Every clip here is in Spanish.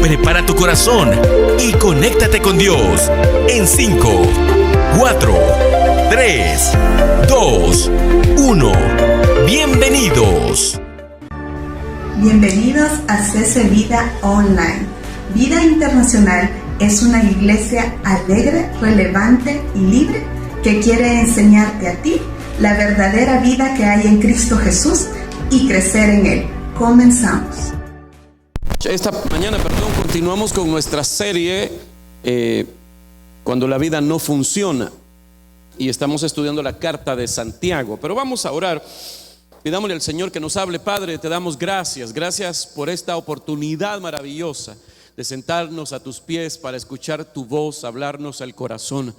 Prepara tu corazón y conéctate con Dios en 5, 4, 3, 2, 1. Bienvenidos. Bienvenidos a CC Vida Online. Vida Internacional es una iglesia alegre, relevante y libre que quiere enseñarte a ti la verdadera vida que hay en Cristo Jesús y crecer en Él. Comenzamos. Esta mañana, continuamos con nuestra serie Cuando la vida no funciona, y estamos estudiando la carta de Santiago. Pero vamos a orar. Pidámosle al Señor que nos hable. Padre, te damos gracias por esta oportunidad maravillosa de sentarnos a tus pies para escuchar tu voz, hablarnos al corazón.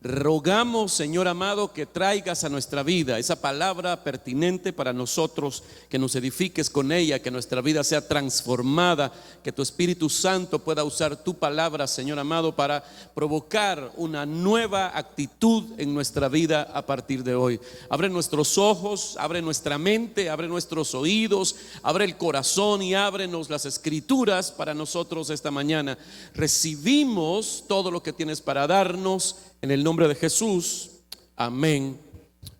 Rogamos, Señor amado, que traigas a nuestra vida esa palabra pertinente para nosotros, que nos edifiques con ella, que nuestra vida sea transformada, que tu Espíritu Santo pueda usar tu palabra, Señor amado, para provocar una nueva actitud en nuestra vida a partir de hoy. Abre nuestros ojos, abre nuestra mente, abre nuestros oídos, abre el corazón y ábrenos las escrituras para nosotros esta mañana. Recibimos todo lo que tienes para darnos en el nombre de Jesús, amén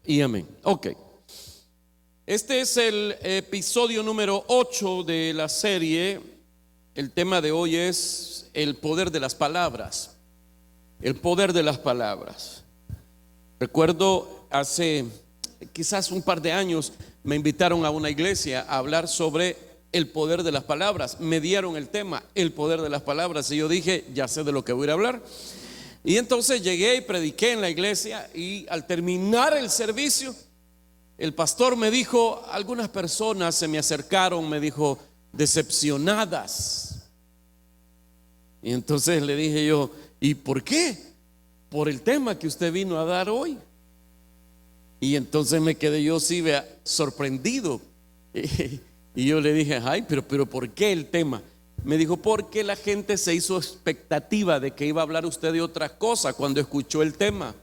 y amén. Ok, este es el episodio número 8 de la serie. El tema de hoy es el poder de las palabras. El poder de las palabras. Recuerdo hace quizás un par de años me invitaron a una iglesia a hablar sobre el poder de las palabras. Me dieron el tema, el poder de las palabras, y yo dije, ya sé de lo que voy a hablar. Y entonces llegué y prediqué en la iglesia, y al terminar el servicio, el pastor me dijo, algunas personas se me acercaron, me dijo, decepcionadas. Y entonces le dije yo, ¿y por qué? Por el tema que usted vino a dar hoy. Y entonces me quedé yo sí sorprendido. Y yo le dije, ay, pero ¿por qué el tema? Me dijo, porque la gente se hizo expectativa de que iba a hablar usted de otra cosa cuando escuchó el tema.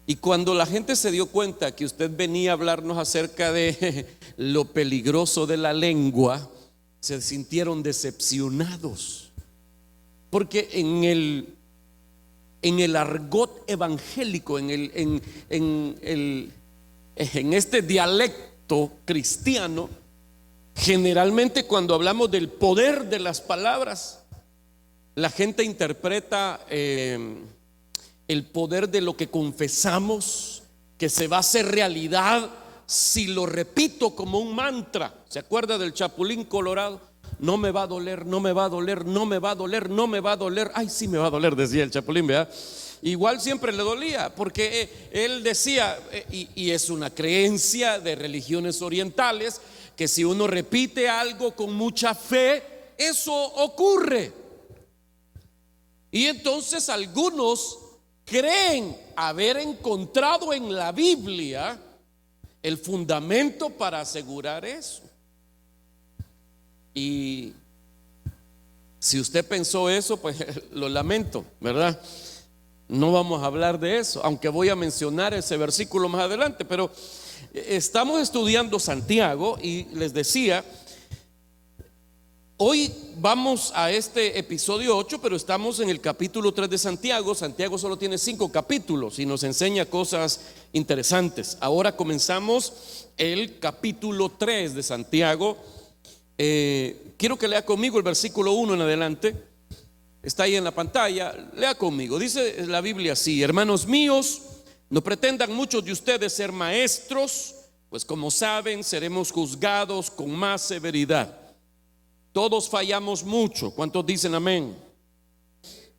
Y cuando la gente se dio cuenta que usted venía a hablarnos acerca de lo peligroso de la lengua, se sintieron decepcionados. Porque en el argot evangélico, en este dialecto cristiano, generalmente cuando hablamos del poder de las palabras, la gente interpreta el poder de lo que confesamos, que se va a hacer realidad si lo repito como un mantra. ¿Se acuerda del Chapulín Colorado? No me va a doler, no me va a doler, no me va a doler, no me va a doler. Ay, sí me va a doler, decía el Chapulín, ¿verdad? Igual siempre le dolía, porque él decía, y es una creencia de religiones orientales, que si uno repite algo con mucha fe, eso ocurre. Y entonces algunos creen haber encontrado en la Biblia el fundamento para asegurar eso. Y si usted pensó eso, pues lo lamento, ¿verdad? No vamos a hablar de eso, aunque voy a mencionar ese versículo más adelante. Pero estamos estudiando Santiago y les decía, hoy vamos a este episodio 8, pero estamos en el capítulo 3 de Santiago. Santiago solo tiene 5 capítulos y nos enseña cosas interesantes. Ahora comenzamos el capítulo 3 de Santiago. Quiero que lea conmigo el versículo 1 en adelante. Está ahí en la pantalla, lea conmigo. Dice la Biblia así: hermanos míos, no pretendan muchos de ustedes ser maestros, pues como saben, seremos juzgados con más severidad. Todos fallamos mucho. ¿Cuántos dicen amén?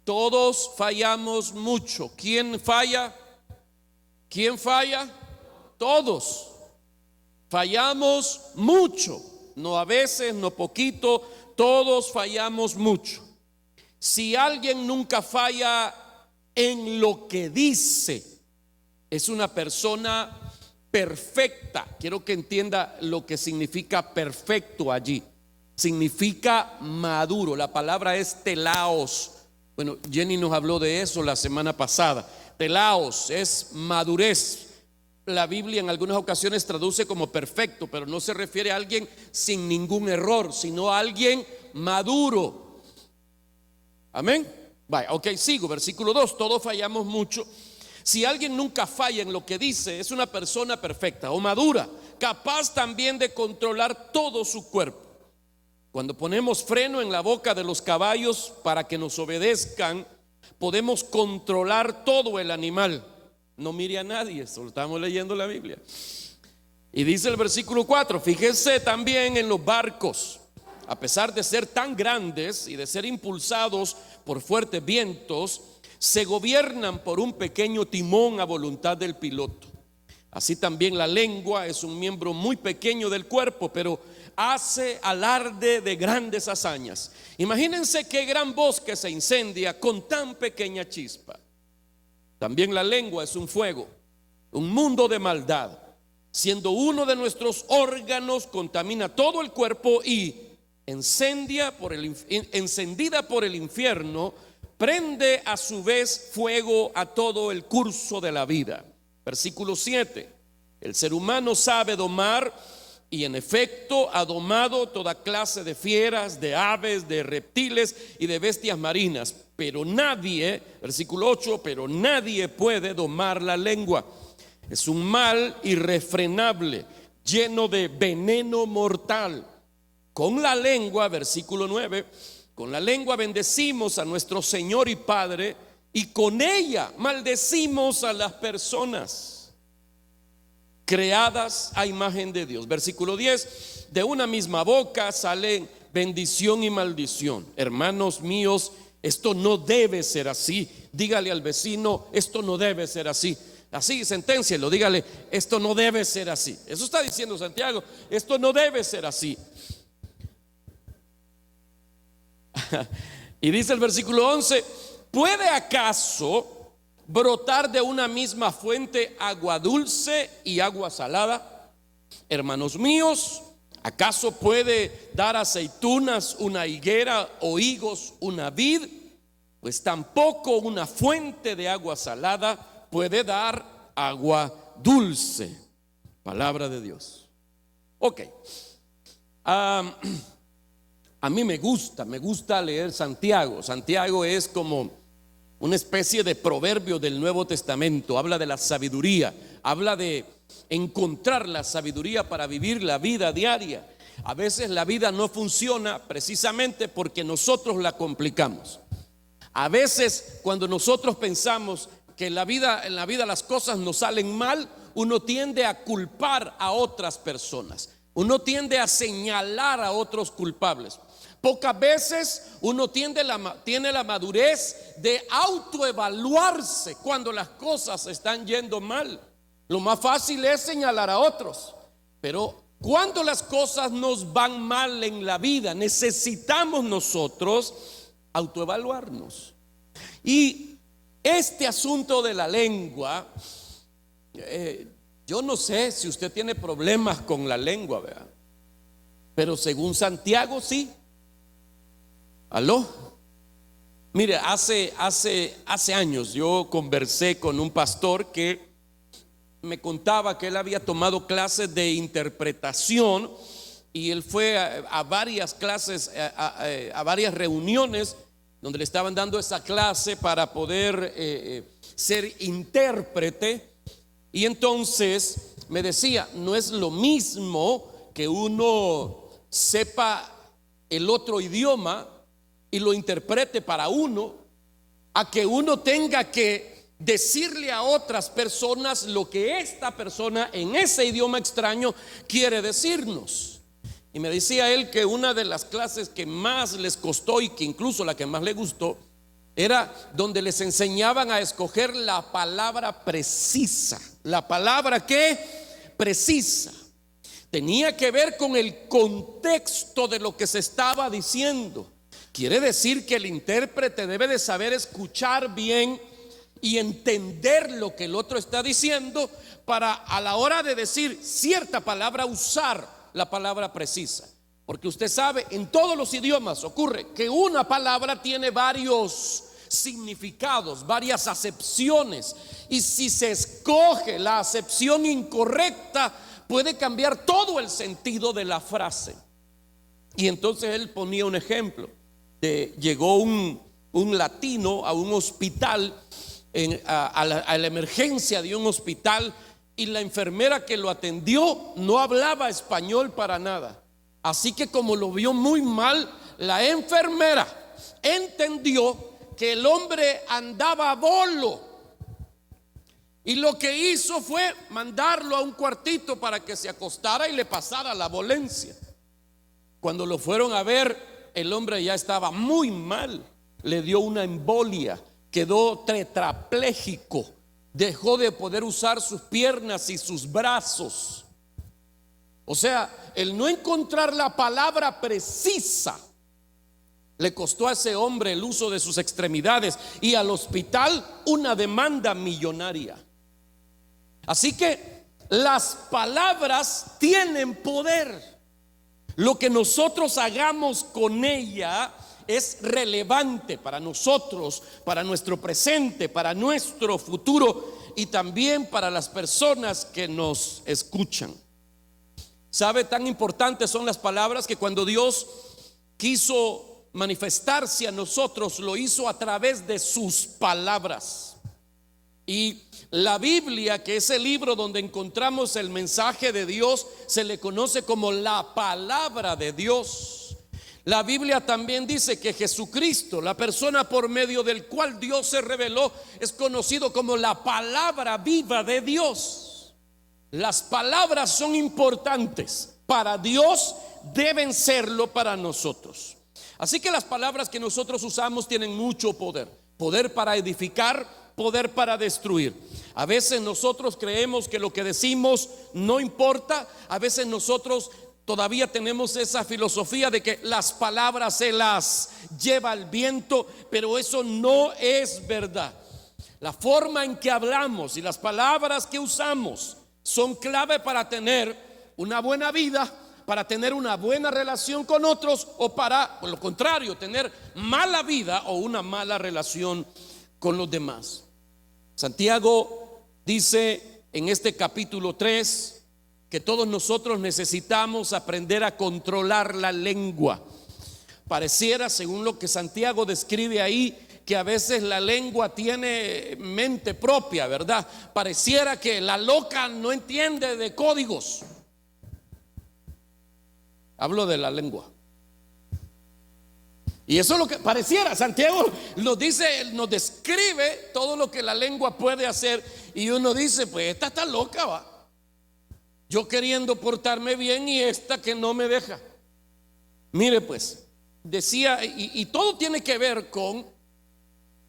Todos fallamos mucho. ¿Quién falla? ¿Quién falla? Todos fallamos mucho. No a veces, no poquito, todos fallamos mucho. Si alguien nunca falla en lo que dice, es una persona perfecta. Quiero que entienda lo que significa perfecto allí. Significa maduro. La palabra es telaos. Bueno, Jenny nos habló de eso la semana pasada. Telaos es madurez. La Biblia en algunas ocasiones traduce como perfecto, pero no se refiere a alguien sin ningún error, sino a alguien maduro. Amén. Vaya, ok, sigo, versículo 2. Todos fallamos mucho. Si alguien nunca falla en lo que dice, es una persona perfecta o madura, capaz también de controlar todo su cuerpo. Cuando ponemos freno en la boca de los caballos para que nos obedezcan, podemos controlar todo el animal. No mire a nadie, solo estamos leyendo la Biblia. Y dice el versículo 4, fíjese también en los barcos. A pesar de ser tan grandes y de ser impulsados por fuertes vientos, se gobiernan por un pequeño timón a voluntad del piloto. Así también la lengua es un miembro muy pequeño del cuerpo, pero hace alarde de grandes hazañas. Imagínense qué gran bosque se incendia con tan pequeña chispa. También la lengua es un fuego, un mundo de maldad. Siendo uno de nuestros órganos, contamina todo el cuerpo y encendida por el infierno, prende a su vez fuego a todo el curso de la vida. Versículo 7. El ser humano sabe domar y en efecto ha domado toda clase de fieras, de aves, de reptiles y de bestias marinas. Pero nadie, versículo 8, pero nadie puede domar la lengua. Es un mal irrefrenable, lleno de veneno mortal. Con la lengua, versículo 9, con la lengua bendecimos a nuestro Señor y Padre, y con ella maldecimos a las personas creadas a imagen de Dios. Versículo 10, de una misma boca salen bendición y maldición. Hermanos míos, esto no debe ser así. Dígale al vecino, esto no debe ser así. Así, senténcielo, dígale, esto no debe ser así. Eso está diciendo Santiago, esto no debe ser así. Y dice el versículo 11, ¿puede acaso brotar de una misma fuente agua dulce y agua salada? Hermanos míos, ¿acaso puede dar aceitunas una higuera o higos una vid? Pues tampoco una fuente de agua salada puede dar agua dulce. Palabra de Dios. Ok. A mí me gusta leer Santiago. Santiago es como una especie de proverbio del Nuevo Testamento. Habla de la sabiduría, habla de encontrar la sabiduría para vivir la vida diaria. A veces la vida no funciona precisamente porque nosotros la complicamos. A veces cuando nosotros pensamos que en la vida las cosas nos salen mal, uno tiende a culpar a otras personas. Uno tiende a señalar a otros culpables. Pocas veces uno tiene la madurez de autoevaluarse cuando las cosas están yendo mal. Lo más fácil es señalar a otros, pero cuando las cosas nos van mal en la vida, necesitamos nosotros autoevaluarnos. Y este asunto de la lengua, yo no sé si usted tiene problemas con la lengua, ¿verdad? Pero según Santiago sí. ¿Aló? Mire, hace años yo conversé con un pastor que me contaba que él había tomado clases de interpretación y él fue a varias clases, a varias reuniones donde le estaban dando esa clase para poder ser intérprete. Y entonces me decía, no es lo mismo que uno sepa el otro idioma y lo interprete para uno, a que uno tenga que decirle a otras personas lo que esta persona en ese idioma extraño quiere decirnos. Y me decía él que una de las clases que más les costó y que incluso la que más le gustó era donde les enseñaban a escoger la palabra precisa. La palabra que precisa tenía que ver con el contexto de lo que se estaba diciendo. Quiere decir que el intérprete debe de saber escuchar bien y entender lo que el otro está diciendo para a la hora de decir cierta palabra usar la palabra precisa. Porque usted sabe, en todos los idiomas ocurre que una palabra tiene varios significados, varias acepciones, y si se escoge la acepción incorrecta puede cambiar todo el sentido de la frase. Y entonces él ponía un ejemplo llegó un latino a un hospital, a la emergencia de un hospital, y la enfermera que lo atendió no hablaba español para nada. Así que como lo vio muy mal, la enfermera entendió que el hombre andaba bolo, y lo que hizo fue mandarlo a un cuartito para que se acostara y le pasara la dolencia. Cuando lo fueron a ver, el hombre ya estaba muy mal, le dio una embolia, quedó tetrapléjico, dejó de poder usar sus piernas y sus brazos. O sea, el no encontrar la palabra precisa le costó a ese hombre el uso de sus extremidades y al hospital una demanda millonaria. Así que las palabras tienen poder. Lo que nosotros hagamos con ella es relevante para nosotros, para nuestro presente, para nuestro futuro y también para las personas que nos escuchan. ¿Sabe? Tan importantes son las palabras que cuando Dios quiso manifestarse a nosotros, lo hizo a través de sus palabras. Y la Biblia, que es el libro donde encontramos el mensaje de Dios, se le conoce como la palabra de Dios. La Biblia también dice que Jesucristo, la persona por medio del cual Dios se reveló, es conocido como la palabra viva de Dios. Las palabras son importantes para Dios, deben serlo para nosotros. Así que las palabras que nosotros usamos tienen mucho poder. Poder para edificar, poder para destruir. A veces nosotros creemos que lo que decimos no importa. A veces nosotros todavía tenemos esa filosofía de que las palabras se las lleva el viento, pero eso no es verdad. La forma en que hablamos y las palabras que usamos son clave para tener una buena vida, para tener una buena relación con otros, o para, por lo contrario, tener mala vida o una mala relación con los demás. Santiago dice en este capítulo 3 que todos nosotros necesitamos aprender a controlar la lengua. Pareciera, según lo que Santiago describe ahí, que a veces la lengua tiene mente propia, ¿verdad? Pareciera que la loca no entiende de códigos. Hablo de la lengua. Y eso es lo que pareciera. Santiago nos dice, nos describe todo lo que la lengua puede hacer. Y uno dice, pues esta está loca, va. Yo queriendo portarme bien y esta que no me deja. Mire pues, decía, y todo tiene que ver con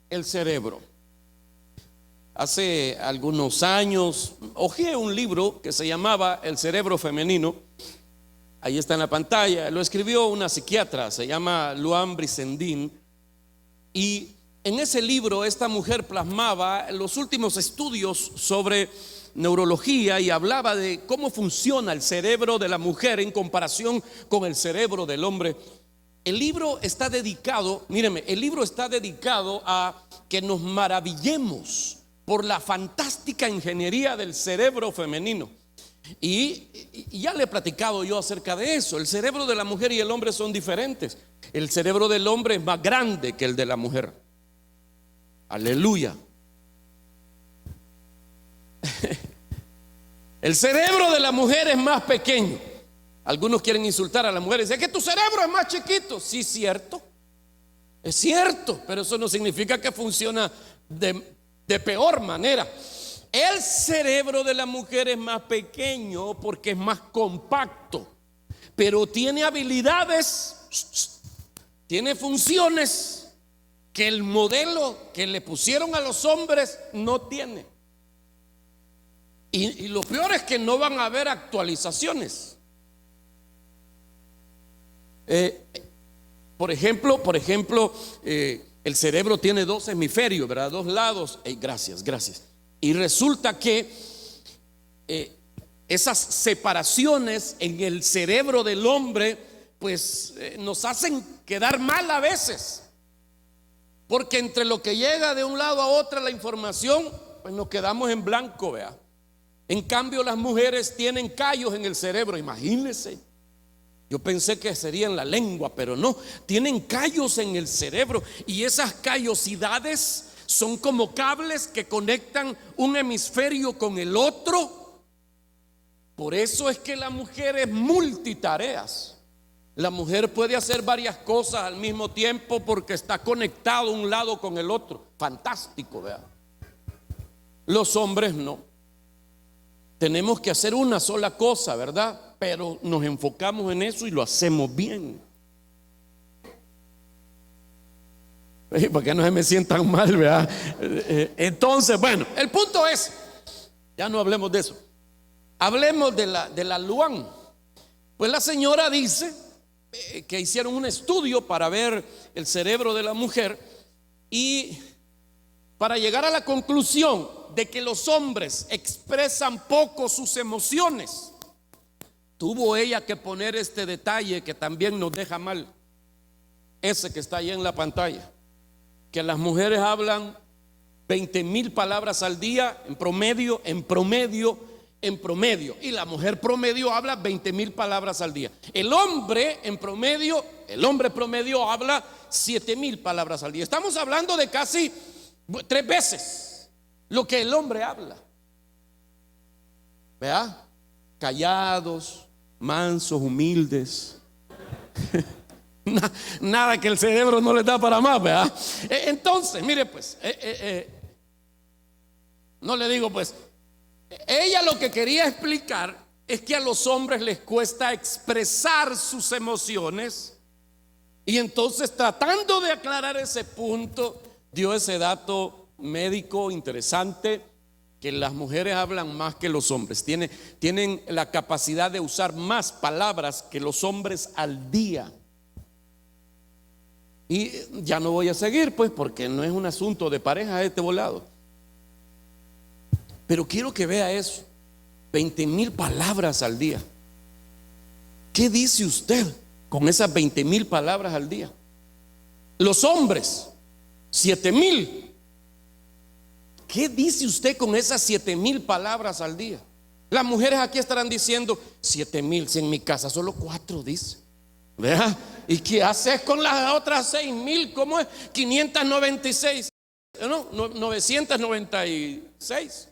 el cerebro. Hace algunos años hojeé un libro que se llamaba El cerebro femenino. Ahí está en la pantalla. Lo escribió una psiquiatra, se llama Luan Brizendine. Y en ese libro esta mujer plasmaba los últimos estudios sobre neurología y hablaba de cómo funciona el cerebro de la mujer en comparación con el cerebro del hombre. El libro está dedicado, míreme, el libro está dedicado a que nos maravillemos por la fantástica ingeniería del cerebro femenino. Y ya le he platicado yo acerca de eso. El cerebro de la mujer y el hombre son diferentes. El cerebro del hombre es más grande que el de la mujer. Aleluya. El cerebro de la mujer es más pequeño. Algunos quieren insultar a la mujer y dicen que tu cerebro es más chiquito. Sí, cierto. Es cierto, pero eso no significa que funciona de peor manera. El cerebro de la mujer es más pequeño porque es más compacto, pero tiene habilidades, tiene funciones que el modelo que le pusieron a los hombres no tiene. Y lo peor es que no van a haber actualizaciones. Por ejemplo, el cerebro tiene dos hemisferios, ¿verdad? Dos lados. Gracias. Y resulta que esas separaciones en el cerebro del hombre, pues nos hacen quedar mal a veces. Porque entre lo que llega de un lado a otro la información, pues nos quedamos en blanco, vea. En cambio, las mujeres tienen callos en el cerebro, imagínense. Yo pensé que sería en la lengua, pero no, tienen callos en el cerebro, y esas callosidades son como cables que conectan un hemisferio con el otro. Por eso es que la mujer es multitareas. La mujer puede hacer varias cosas al mismo tiempo porque está conectado un lado con el otro. Fantástico, ¿verdad? Los hombres no. Tenemos que hacer una sola cosa, ¿verdad? Pero nos enfocamos en eso y lo hacemos bien. ¿Para qué no se me sientan mal, verdad? Entonces, bueno, el punto es, ya no hablemos de eso. Hablemos de la Luan. Pues la señora dice que hicieron un estudio para ver el cerebro de la mujer y para llegar a la conclusión de que los hombres expresan poco sus emociones. Tuvo ella que poner este detalle que también nos deja mal, ese que está ahí en la pantalla, que las mujeres hablan 20,000 palabras al día en promedio, y la mujer promedio habla 20,000 palabras al día. El hombre promedio habla 7,000 palabras al día. Estamos hablando de casi 3 veces lo que el hombre habla. ¿Vea? Callados, mansos, humildes. Nada que el cerebro no les da para más, ¿verdad? Entonces, mire pues, no le digo pues, ella lo que quería explicar es que a los hombres les cuesta expresar sus emociones, y entonces, tratando de aclarar ese punto, dio ese dato médico interesante, que las mujeres hablan más que los hombres, tienen la capacidad de usar más palabras que los hombres al día. Y ya no voy a seguir pues, porque no es un asunto de pareja este volado. Pero quiero que vea eso, 20,000 palabras al día. ¿Qué dice usted con esas 20,000 palabras al día? Los hombres, 7,000. ¿Qué dice usted con esas 7,000 palabras al día? Las mujeres aquí estarán diciendo 7,000, si en mi casa solo 4, dice. ¿Vea? ¿Y qué haces con las otras 6,000? ¿Cómo es? 596. No, 996.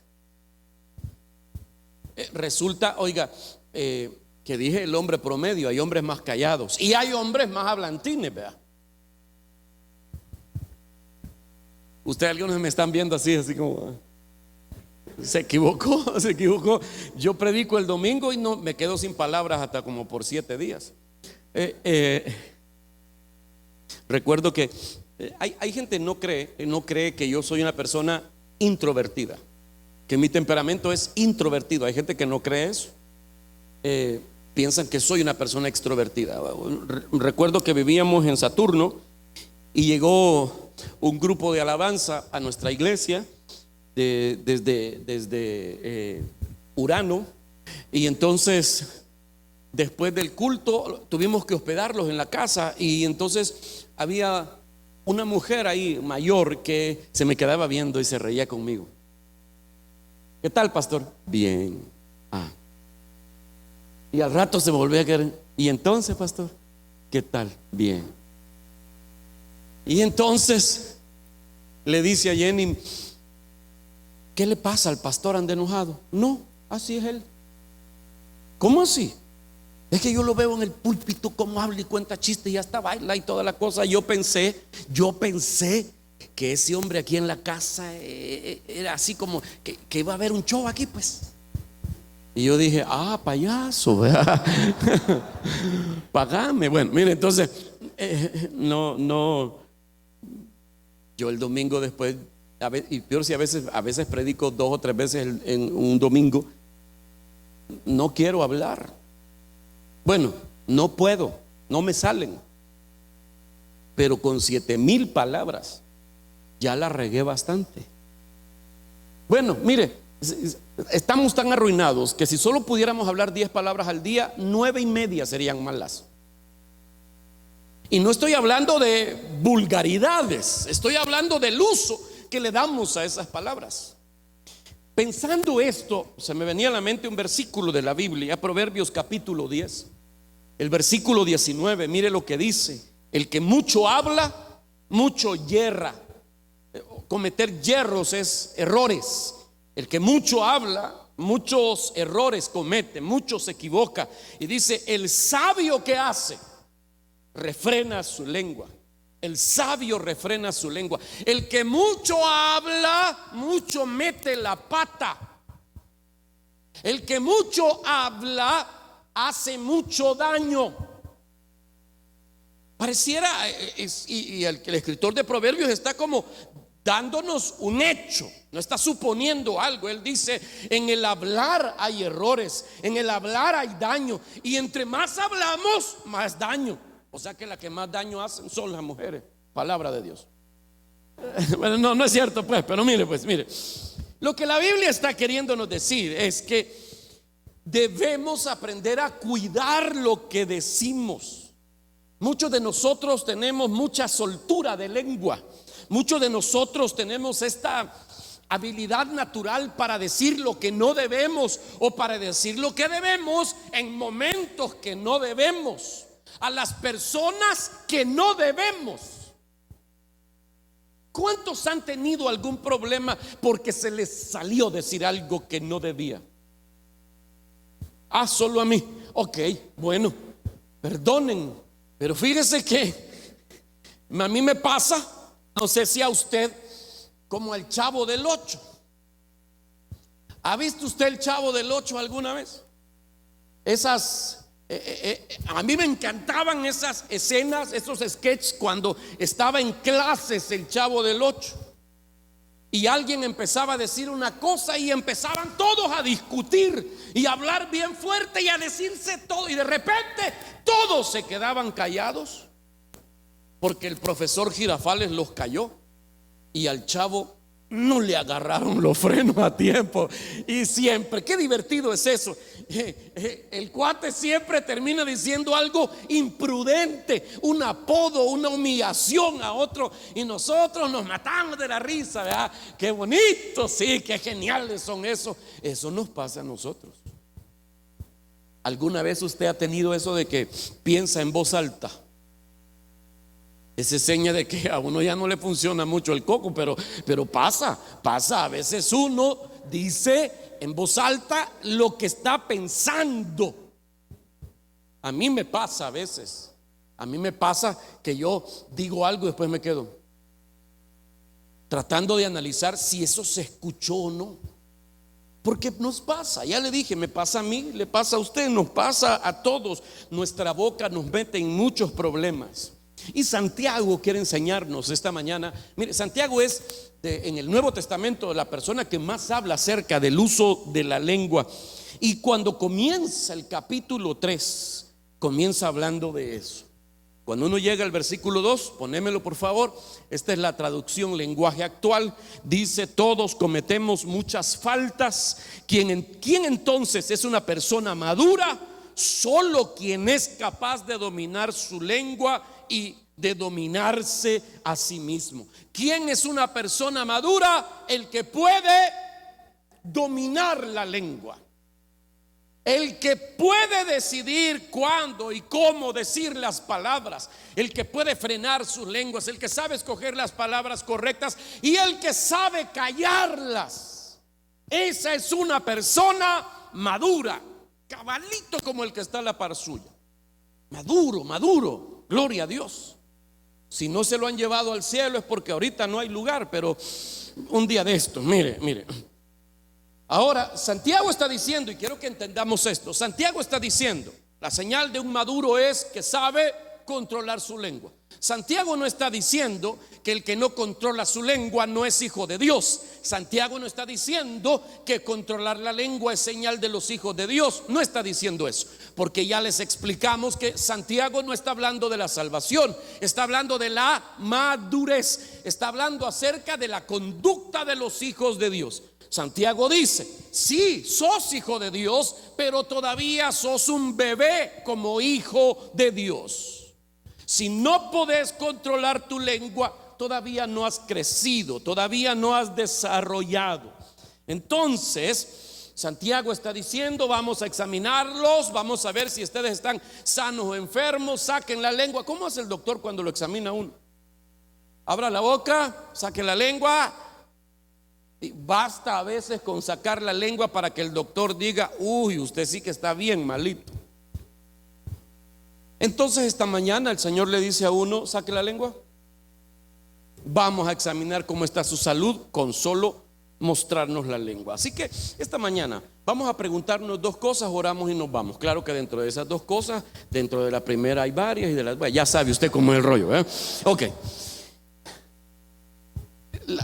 Resulta, oiga, que dije el hombre promedio, hay hombres más callados y hay hombres más hablantines, ¿verdad? Ustedes algunos me están viendo así como se equivocó. Yo predico el domingo y no me quedo sin palabras hasta como por 7 días. Recuerdo que hay gente no cree que yo soy una persona introvertida, que mi temperamento es introvertido. Hay gente que no cree eso, piensan que soy una persona extrovertida. Recuerdo que vivíamos en Saturno y llegó un grupo de alabanza a nuestra iglesia desde Urano, y entonces después del culto tuvimos que hospedarlos en la casa, y entonces había una mujer ahí mayor que se me quedaba viendo y se reía conmigo. ¿Qué tal, pastor? Bien. Y al rato se volvía a quedar. ¿Y entonces, pastor? ¿Qué tal? Bien. Y entonces le dice a Jenny: ¿qué le pasa al pastor? ¿Anda enojado? No, así es él. ¿Cómo así? Es que yo lo veo en el púlpito como habla y cuenta chistes y hasta baila y toda la cosa. Yo pensé que ese hombre aquí en la casa era así como que iba a haber un show aquí, pues. Y yo dije: payaso, ¿verdad? Pagame. Bueno, mire, entonces no. Yo el domingo después, y peor si a veces predico 2 o 3 veces en un domingo, no quiero hablar. Bueno, no puedo, no me salen. Pero con 7,000 palabras ya la regué bastante. Bueno, mire, Estamos tan arruinados que si solo pudiéramos hablar 10 palabras al día, 9:30 serían malas. Y no estoy hablando de vulgaridades, estoy hablando del uso que le damos a esas palabras. Pensando esto, se me venía a la mente un versículo de la Biblia, Proverbios capítulo 10, el versículo 19. Mire lo que dice: el que mucho habla, mucho yerra. Cometer yerros es errores. El que mucho habla, muchos errores comete, mucho se equivoca. Y dice: el sabio que hace, refrena su lengua. El sabio refrena su lengua. El que mucho habla, mucho mete la pata. El que mucho habla, hace mucho daño. Pareciera, y el escritor de Proverbios está como dándonos un hecho, no está suponiendo algo. Él dice: en el hablar hay errores, en el hablar hay daño, y entre más hablamos, más daño. O sea que las que más daño hacen son las mujeres. Palabra de Dios. Bueno, no es cierto pues, pero mire, lo que la Biblia está queriéndonos decir es que debemos aprender a cuidar lo que decimos. Muchos de nosotros tenemos mucha soltura de lengua. Muchos de nosotros tenemos esta habilidad natural para decir lo que no debemos, o para decir lo que debemos en momentos que no debemos, a las personas que no debemos. ¿Cuántos han tenido algún problema porque se les salió decir algo que no debía? Solo a mí. Ok, bueno, perdonen, pero fíjese que a mí me pasa, no sé si a usted, como el Chavo del 8. ¿Ha visto usted el Chavo del 8 alguna vez? A mí me encantaban esas escenas, esos sketches cuando estaba en clases el Chavo del 8 y alguien empezaba a decir una cosa y empezaban todos a discutir y a hablar bien fuerte y a decirse todo, y de repente todos se quedaban callados porque el profesor Girafales los calló y al Chavo no le agarraron los frenos a tiempo. Y siempre, qué divertido es eso, el cuate siempre termina diciendo algo imprudente, un apodo, una humillación a otro, y nosotros nos matamos de la risa, ¿verdad? Qué bonito, sí, qué geniales son esos. Eso nos pasa a nosotros. ¿Alguna vez usted ha tenido eso de que piensa en voz alta? Esa es seña de que a uno ya no le funciona mucho el coco, pero pasa. A veces uno dice en voz alta lo que está pensando. A mí me pasa a veces. A mí me pasa que yo digo algo y después me quedo tratando de analizar si eso se escuchó o no. Porque nos pasa, ya le dije, me pasa a mí, le pasa a usted, nos pasa a todos. Nuestra boca nos mete en muchos problemas. Y Santiago quiere enseñarnos esta mañana. Mire, Santiago es en el Nuevo Testamento la persona que más habla acerca del uso de la lengua. Y cuando comienza el capítulo 3, comienza hablando de eso. Cuando uno llega al versículo 2, ponémelo por favor. Esta es la traducción lenguaje actual. Dice: todos cometemos muchas faltas. ¿Quién entonces es una persona madura? Solo quien es capaz de dominar su lengua y de dominarse a sí mismo. ¿Quién es una persona madura? El que puede dominar la lengua, el que puede decidir cuándo y cómo decir las palabras, el que puede frenar sus lenguas, el que sabe escoger las palabras correctas y el que sabe callarlas. Esa es una persona madura, cabalito como el que está a la par suya. Maduro, gloria a Dios. Si no se lo han llevado al cielo es porque ahorita no hay lugar, pero un día de estos, mire. Ahora Santiago está diciendo, y quiero que entendamos esto, Santiago está diciendo, la señal de un maduro es que sabe controlar su lengua. Santiago no está diciendo que el que no controla su lengua no es hijo de Dios. Santiago no está diciendo que controlar la lengua es señal de los hijos de Dios. No está diciendo eso, porque ya les explicamos que Santiago no está hablando de la salvación, está hablando de la madurez, está hablando acerca de la conducta de los hijos de Dios. Santiago dice: sí, sos hijo de Dios, pero todavía sos un bebé como hijo de Dios. Si no podés controlar tu lengua, todavía no has crecido, todavía no has desarrollado. Entonces, Santiago está diciendo: vamos a examinarlos, vamos a ver si ustedes están sanos o enfermos, saquen la lengua. ¿Cómo hace el doctor cuando lo examina a uno? Abra la boca, saque la lengua. Y basta a veces con sacar la lengua para que el doctor diga: uy, usted sí que está bien malito. Entonces esta mañana el Señor le dice a uno: saque la lengua. Vamos a examinar cómo está su salud con solo mostrarnos la lengua. Así que esta mañana vamos a preguntarnos dos cosas, oramos y nos vamos. Claro que dentro de esas dos cosas, dentro de la primera hay varias, y de las, bueno, ya sabe usted cómo es el rollo, ¿eh? Ok.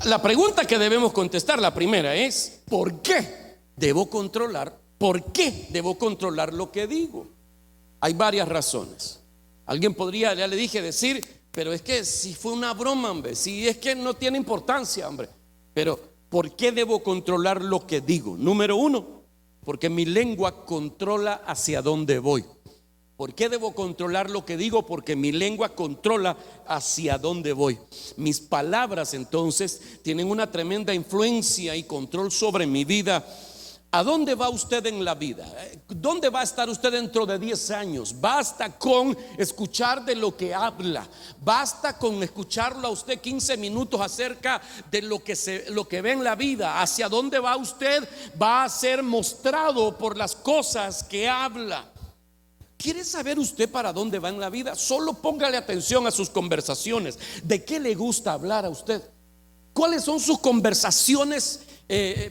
La pregunta que debemos contestar, la primera es: ¿por qué debo controlar? ¿Por qué debo controlar lo que digo? Hay varias razones. Alguien podría, ya le dije, decir: pero es que si fue una broma, hombre, si es que no tiene importancia, hombre. Pero ¿por qué debo controlar lo que digo? Número uno, porque mi lengua controla hacia dónde voy. ¿Por qué debo controlar lo que digo? Porque mi lengua controla hacia dónde voy. Mis palabras entonces tienen una tremenda influencia y control sobre mi vida. ¿A dónde va usted en la vida? ¿Dónde va a estar usted dentro de 10 años? Basta con escuchar de lo que habla. Basta con escucharlo a usted 15 minutos acerca de lo que ve en la vida. ¿Hacia dónde va usted? Va a ser mostrado por las cosas que habla. ¿Quiere saber usted para dónde va en la vida? Solo póngale atención a sus conversaciones. ¿De qué le gusta hablar a usted? ¿Cuáles son sus conversaciones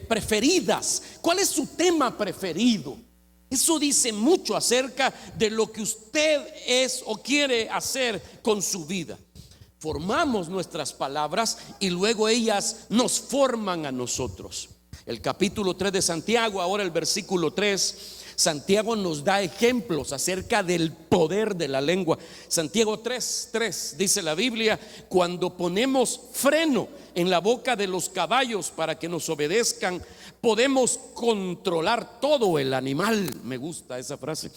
preferidas? ¿Cuál es su tema preferido? Eso dice mucho acerca de lo que usted es o quiere hacer con su vida. Formamos nuestras palabras y luego ellas nos forman a nosotros. El capítulo 3 de Santiago, ahora el versículo 3, Santiago nos da ejemplos acerca del poder de la lengua. Santiago 3:3 dice la Biblia: cuando ponemos freno en la boca de los caballos para que nos obedezcan, podemos controlar todo el animal. Me gusta esa frase.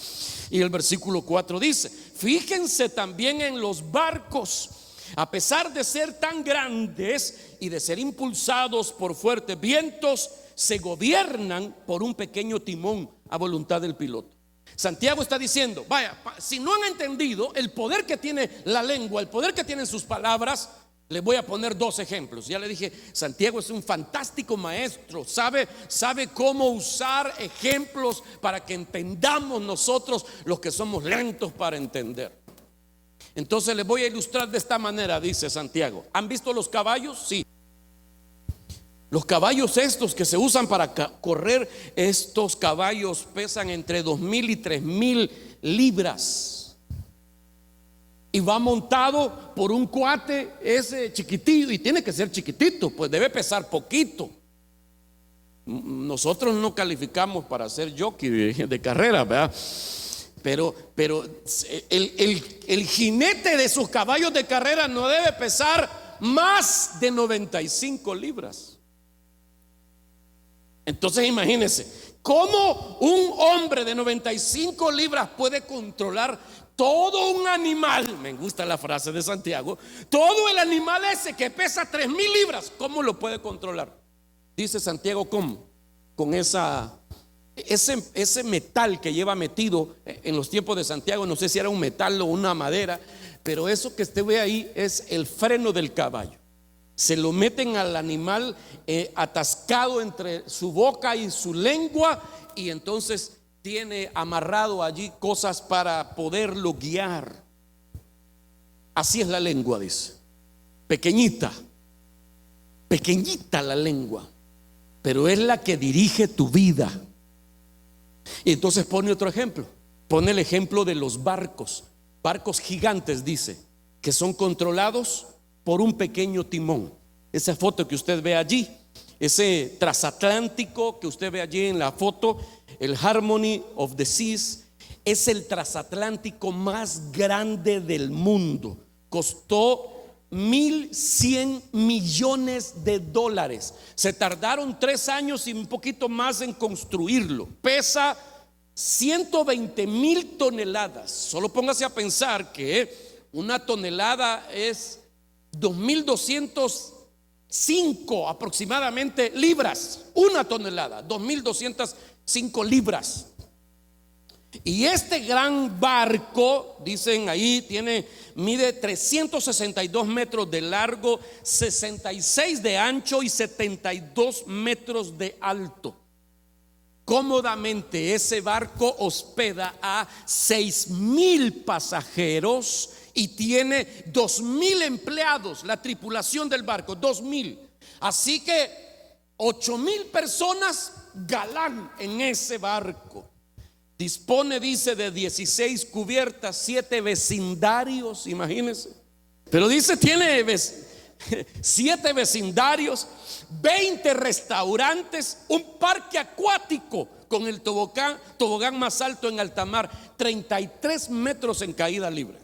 Y el versículo 4 dice: fíjense también en los barcos. A pesar de ser tan grandes y de ser impulsados por fuertes vientos, se gobiernan por un pequeño timón a voluntad del piloto. Santiago está diciendo: vaya, si no han entendido el poder que tiene la lengua, el poder que tienen sus palabras, les voy a poner dos ejemplos. Ya le dije, Santiago es un fantástico maestro, sabe cómo usar ejemplos para que entendamos nosotros los que somos lentos para entender. Entonces les voy a ilustrar de esta manera, dice Santiago. ¿Han visto los caballos? Sí. Los caballos estos que se usan para correr, estos caballos pesan entre 2,000 y 3,000 libras. Y va montado por un cuate ese chiquitito, y tiene que ser chiquitito, pues debe pesar poquito. Nosotros no calificamos para ser jockey de carrera, ¿verdad? Pero el jinete de esos caballos de carrera no debe pesar más de 95 libras. Entonces imagínense cómo un hombre de 95 libras puede controlar todo un animal. Me gusta la frase de Santiago: todo el animal ese que pesa 3,000 libras, ¿cómo lo puede controlar? Dice Santiago: ¿cómo? Con ese metal que lleva metido en los tiempos de Santiago. No sé si era un metal o una madera, pero eso que usted ve ahí es el freno del caballo. Se lo meten al animal atascado entre su boca y su lengua, y entonces tiene amarrado allí cosas para poderlo guiar. Así es la lengua, dice. Pequeñita la lengua, pero es la que dirige tu vida. Y entonces pone otro ejemplo. Pone el ejemplo de los barcos gigantes, dice, que son controlados por un pequeño timón. Esa foto que usted ve allí, ese transatlántico que usted ve allí en la foto, el Harmony of the Seas, es el transatlántico más grande del mundo. Costó 1.100 millones de dólares. Se tardaron 3 años y un poquito más en construirlo. Pesa 120,000 toneladas. Solo póngase a pensar que una tonelada es 2.205 aproximadamente libras. Una tonelada, 2.205 libras. Y este gran barco, dicen ahí, mide 362 metros de largo, 66 de ancho y 72 metros de alto. Cómodamente ese barco hospeda a 6,000 pasajeros y tiene 2,000 empleados, la tripulación del barco, 2,000. Así que 8,000 personas galán en ese barco. Dispone, dice, de 16 cubiertas, 7 vecindarios, imagínense. Pero dice, tiene 7 vecindarios, 20 restaurantes, un parque acuático con el tobogán más alto en alta mar, 33 metros en caída libre.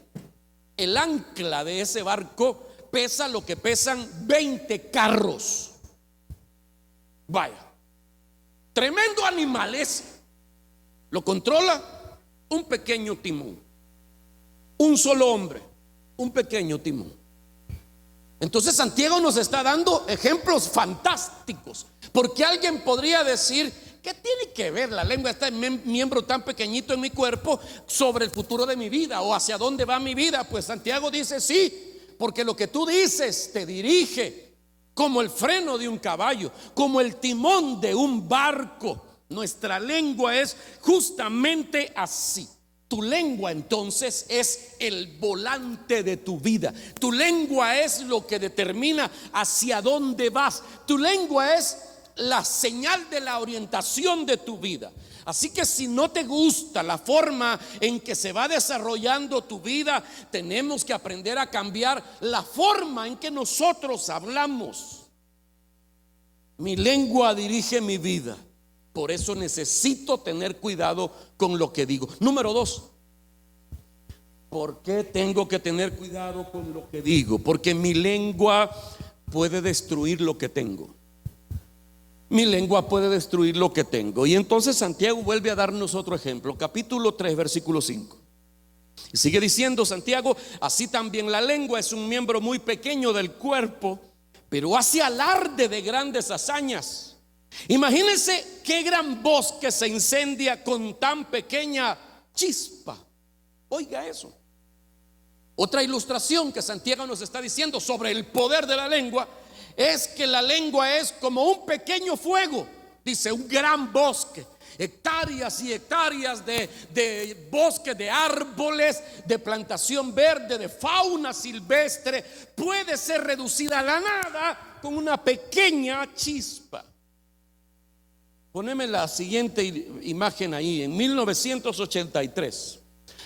El ancla de ese barco pesa lo que pesan 20 carros. Vaya, tremendo animal ese. Lo controla un pequeño timón, un solo hombre, un pequeño timón. Entonces Santiago nos está dando ejemplos fantásticos, porque alguien podría decir: ¿qué tiene que ver la lengua, este miembro tan pequeñito en mi cuerpo, sobre el futuro de mi vida o hacia dónde va mi vida? Pues Santiago dice: sí, porque lo que tú dices te dirige como el freno de un caballo, como el timón de un barco. Nuestra lengua es justamente así. Tu lengua entonces es el volante de tu vida. Tu lengua es lo que determina hacia dónde vas. Tu lengua es la señal de la orientación de tu vida. Así que si no te gusta la forma en que se va desarrollando tu vida, tenemos que aprender a cambiar la forma en que nosotros hablamos. Mi lengua dirige mi vida. Por eso necesito tener cuidado con lo que digo. Número 2, ¿por qué tengo que tener cuidado con lo que digo? Porque mi lengua puede destruir lo que tengo. Mi lengua puede destruir lo que tengo. Y entonces Santiago vuelve a darnos otro ejemplo. Capítulo 3, versículo 5. Y sigue diciendo Santiago: así también la lengua es un miembro muy pequeño del cuerpo, pero hace alarde de grandes hazañas. Imagínense qué gran bosque se incendia con tan pequeña chispa. Oiga eso. Otra ilustración que Santiago nos está diciendo sobre el poder de la lengua es que la lengua es como un pequeño fuego. Dice, un gran bosque, hectáreas y hectáreas de bosque, de árboles, de plantación verde, de fauna silvestre, puede ser reducida a la nada con una pequeña chispa. Poneme la siguiente imagen ahí. En 1983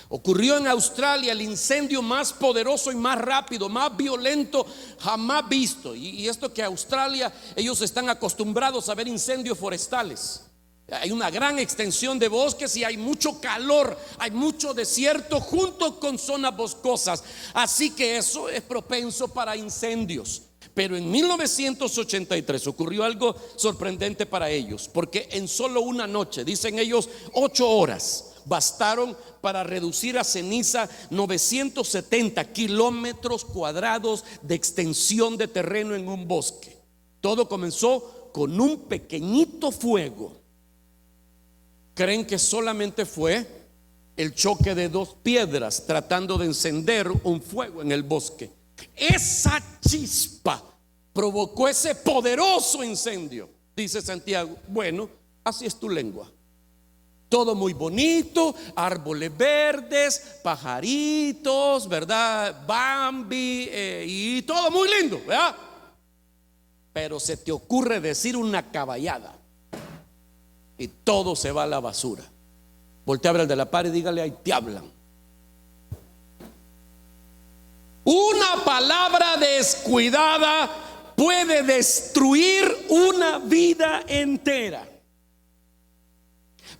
ocurrió en Australia el incendio más poderoso y más rápido, más violento jamás visto. Y esto que Australia, ellos están acostumbrados a ver incendios forestales. Hay una gran extensión de bosques y hay mucho calor, hay mucho desierto junto con zonas boscosas. Así que eso es propenso para incendios. Pero en 1983 ocurrió algo sorprendente para ellos, porque en solo una noche, dicen ellos, 8 horas bastaron para reducir a ceniza 970 kilómetros cuadrados de extensión de terreno en un bosque. Todo comenzó con un pequeñito fuego. ¿Creen que solamente fue el choque de 2 piedras tratando de encender un fuego en el bosque? Esa chispa provocó ese poderoso incendio. Dice Santiago: bueno, así es tu lengua. Todo muy bonito, árboles verdes, pajaritos, ¿verdad? Bambi, y todo muy lindo, ¿verdad? Pero se te ocurre decir una caballada y todo se va a la basura. Voltea a ver al de la par y dígale: ahí te hablan. Una palabra descuidada puede destruir una vida entera.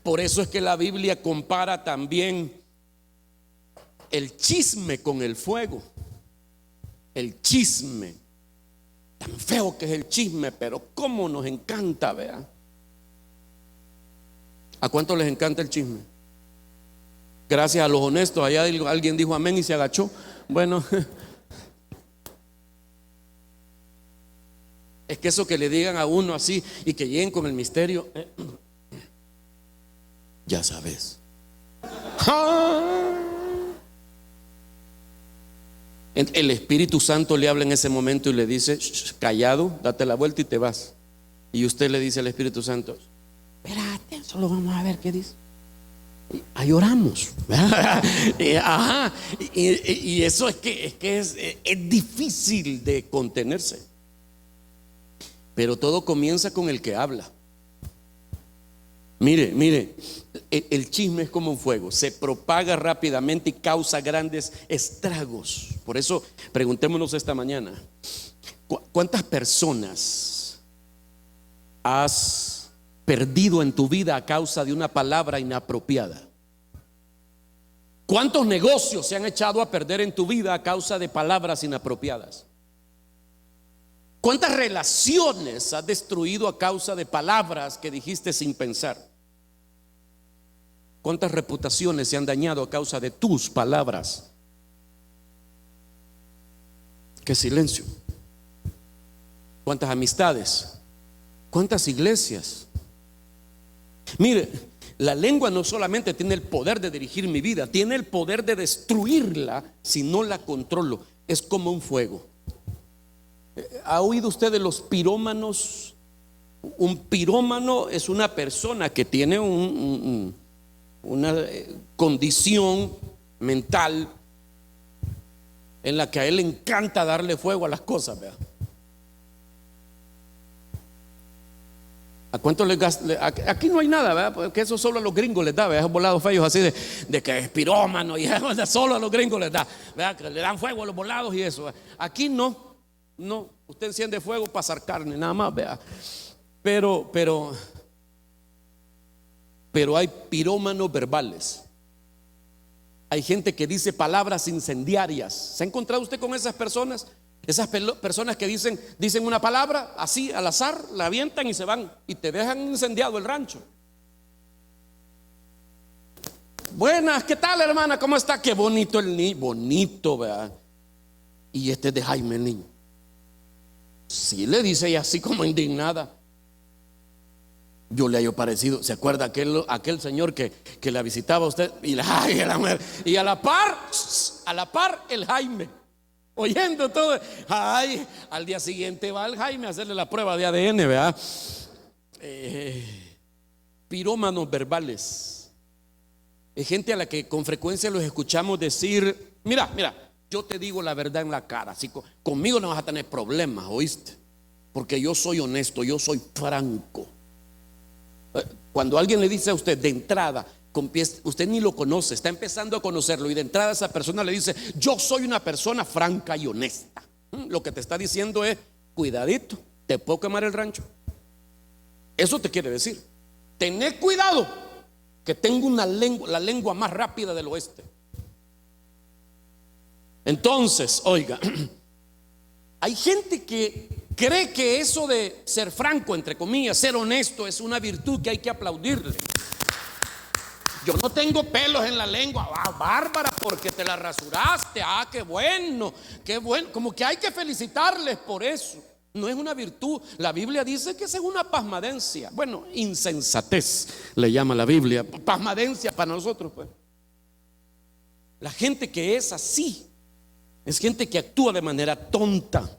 Por eso es que la Biblia compara también el chisme con el fuego. El chisme. Tan feo que es el chisme, pero cómo nos encanta, vea. ¿A cuánto les encanta el chisme? Gracias a los honestos. Allá alguien dijo amén y se agachó. Bueno, es que eso que le digan a uno así y que lleguen con el misterio, ya sabes. El Espíritu Santo le habla en ese momento y le dice: callado, date la vuelta y te vas. Y usted le dice al Espíritu Santo: espérate, solo vamos a ver qué dice. Y ahí oramos. Ajá. Y eso es difícil de contenerse. Pero todo comienza con el que habla. Mire, el chisme es como un fuego, se propaga rápidamente y causa grandes estragos. Por eso preguntémonos esta mañana: ¿cuántas personas has perdido en tu vida a causa de una palabra inapropiada? ¿Cuántos negocios se han echado a perder en tu vida a causa de palabras inapropiadas? ¿Cuántas relaciones has destruido a causa de palabras que dijiste sin pensar? ¿Cuántas reputaciones se han dañado a causa de tus palabras? ¡Qué silencio! ¿Cuántas amistades? ¿Cuántas iglesias? Mire, la lengua no solamente tiene el poder de dirigir mi vida, tiene el poder de destruirla si no la controlo. Es como un fuego. ¿Ha oído usted de los pirómanos? Un pirómano es una persona que tiene una condición mental en la que a él le encanta darle fuego a las cosas, ¿verdad? ¿A cuánto les gasta? Aquí no hay nada, ¿verdad? Porque eso solo a los gringos les da, ¿verdad? Esos volados feos así de que es pirómano y solo a los gringos les da, ¿verdad? Que le dan fuego a los volados y eso, ¿verdad? Aquí no, usted enciende fuego para asar carne, nada más, ¿verdad? Pero hay pirómanos verbales. Hay gente que dice palabras incendiarias. ¿Se ha encontrado usted con esas personas? Esas personas que dicen una palabra así al azar, la avientan y se van y te dejan incendiado el rancho. Buenas, ¿qué tal, hermana? ¿Cómo está? Qué bonito el niño, bonito, ¿verdad? Y este es de Jaime, el niño. Sí, le dice ella así como indignada. Yo le hallo parecido. ¿Se acuerda aquel señor que la visitaba a usted? Y a la par el Jaime, oyendo todo. Ay, al día siguiente va el Jaime a hacerle la prueba de ADN, ¿verdad? Pirómanos verbales. Es gente a la que con frecuencia los escuchamos decir: mira, yo te digo la verdad en la cara, así conmigo no vas a tener problemas, ¿oíste? Porque yo soy honesto, yo soy franco. Cuando alguien le dice a usted de entrada, usted ni lo conoce, está empezando a conocerlo, y de entrada esa persona le dice: yo soy una persona franca y honesta, lo que te está diciendo es: cuidadito, te puedo quemar el rancho. Eso te quiere decir: tened cuidado, que tengo la lengua más rápida del oeste. Entonces, oiga, hay gente que cree que eso de ser franco, entre comillas, ser honesto, es una virtud que hay que aplaudirle. Yo no tengo pelos en la lengua. Bárbara, porque te la rasuraste. Qué bueno, qué bueno. Como que hay que felicitarles por eso. No es una virtud. La Biblia dice que es una pasmadencia. Bueno, insensatez le llama la Biblia. Pasmadencia para nosotros, pues. La gente que es así es gente que actúa de manera tonta.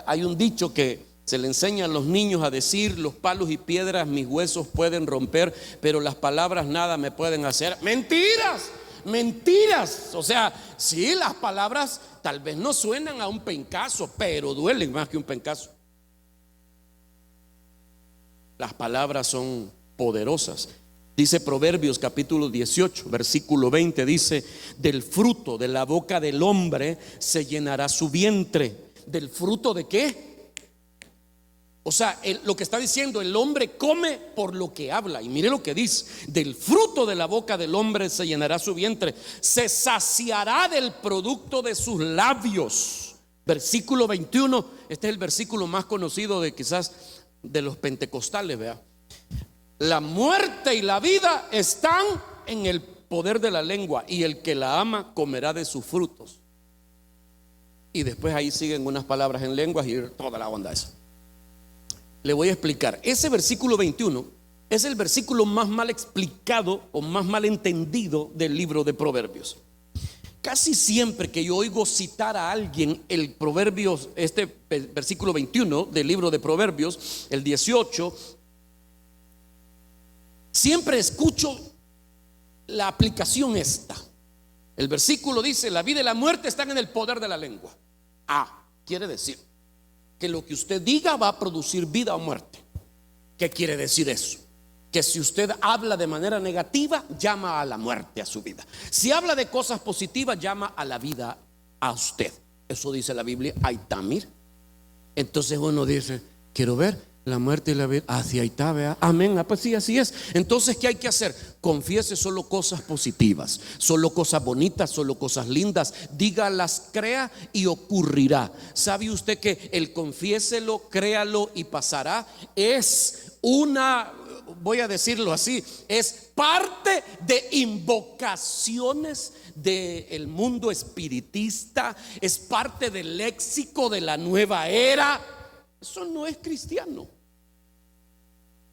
Hay un dicho que se le enseña a los niños a decir: los palos y piedras mis huesos pueden romper, pero las palabras nada me pueden hacer. Mentiras. O sea, sí, las palabras tal vez no suenan a un pencazo, pero duelen más que un pencazo. Las palabras son poderosas. Dice Proverbios capítulo 18 versículo 20, dice: del fruto de la boca del hombre se llenará su vientre. ¿Del fruto de qué? O sea, lo que está diciendo, el hombre come por lo que habla. Y mire lo que dice: del fruto de la boca del hombre se llenará su vientre, se saciará del producto de sus labios. Versículo 21, este es el versículo más conocido de quizás de los pentecostales, vea. La muerte y la vida están en el poder de la lengua, y el que la ama comerá de sus frutos. Y después ahí siguen unas palabras en lenguas y toda la onda esa. Le voy a explicar. Ese versículo 21 es el versículo más mal explicado o más mal entendido del libro de Proverbios. Casi siempre que yo oigo citar a alguien el Proverbios, este versículo 21 del libro de Proverbios, el 18, siempre escucho la aplicación esta. El versículo dice: la vida y la muerte están en el poder de la lengua. Quiere decir que lo que usted diga va a producir vida o muerte. ¿Qué quiere decir eso? Que si usted habla de manera negativa, llama a la muerte a su vida. Si habla de cosas positivas, llama a la vida a usted. Eso dice la Biblia. Ahí está, mira. Entonces uno dice: quiero ver la muerte y la vida. Sí, ahí está, vea. Amén. Pues sí, así es. Entonces, ¿qué hay que hacer? Confiese solo cosas positivas, solo cosas bonitas, solo cosas lindas. Dígalas, crea y ocurrirá. ¿Sabe usted que el confiéselo, créalo y pasará es una, voy a decirlo así, es parte de invocaciones del mundo espiritista, es parte del léxico de la nueva era? Eso no es cristiano.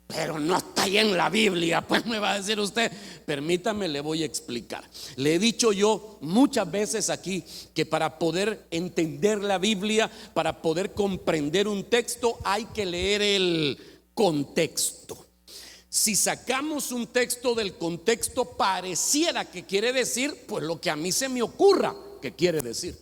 Pero no está ahí en la Biblia. Pues me va a decir usted. Permítame, le voy a explicar. Le he dicho yo muchas veces aquí que para poder entender la Biblia, para poder comprender un texto, hay que leer el contexto. Si sacamos un texto del contexto, pareciera que quiere decir pues lo que a mí se me ocurra que quiere decir.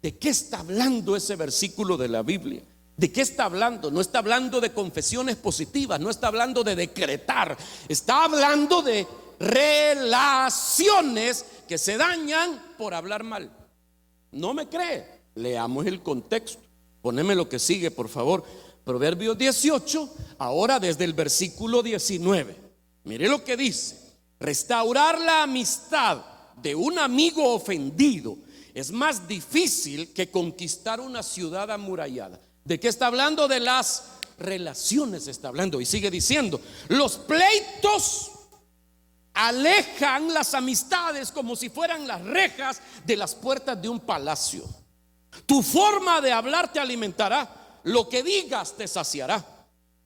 ¿De qué está hablando ese versículo de la Biblia? ¿De qué está hablando? No está hablando de confesiones positivas, no está hablando de decretar, está hablando de relaciones que se dañan por hablar mal. ¿No me cree? Leamos el contexto. Poneme lo que sigue, por favor. Proverbios 18, ahora desde el versículo 19. Mire lo que dice: restaurar la amistad de un amigo ofendido es más difícil que conquistar una ciudad amurallada. ¿De qué está hablando? De las relaciones está hablando. Y sigue diciendo: los pleitos alejan las amistades como si fueran las rejas de las puertas de un palacio. Tu forma de hablar te alimentará, lo que digas te saciará.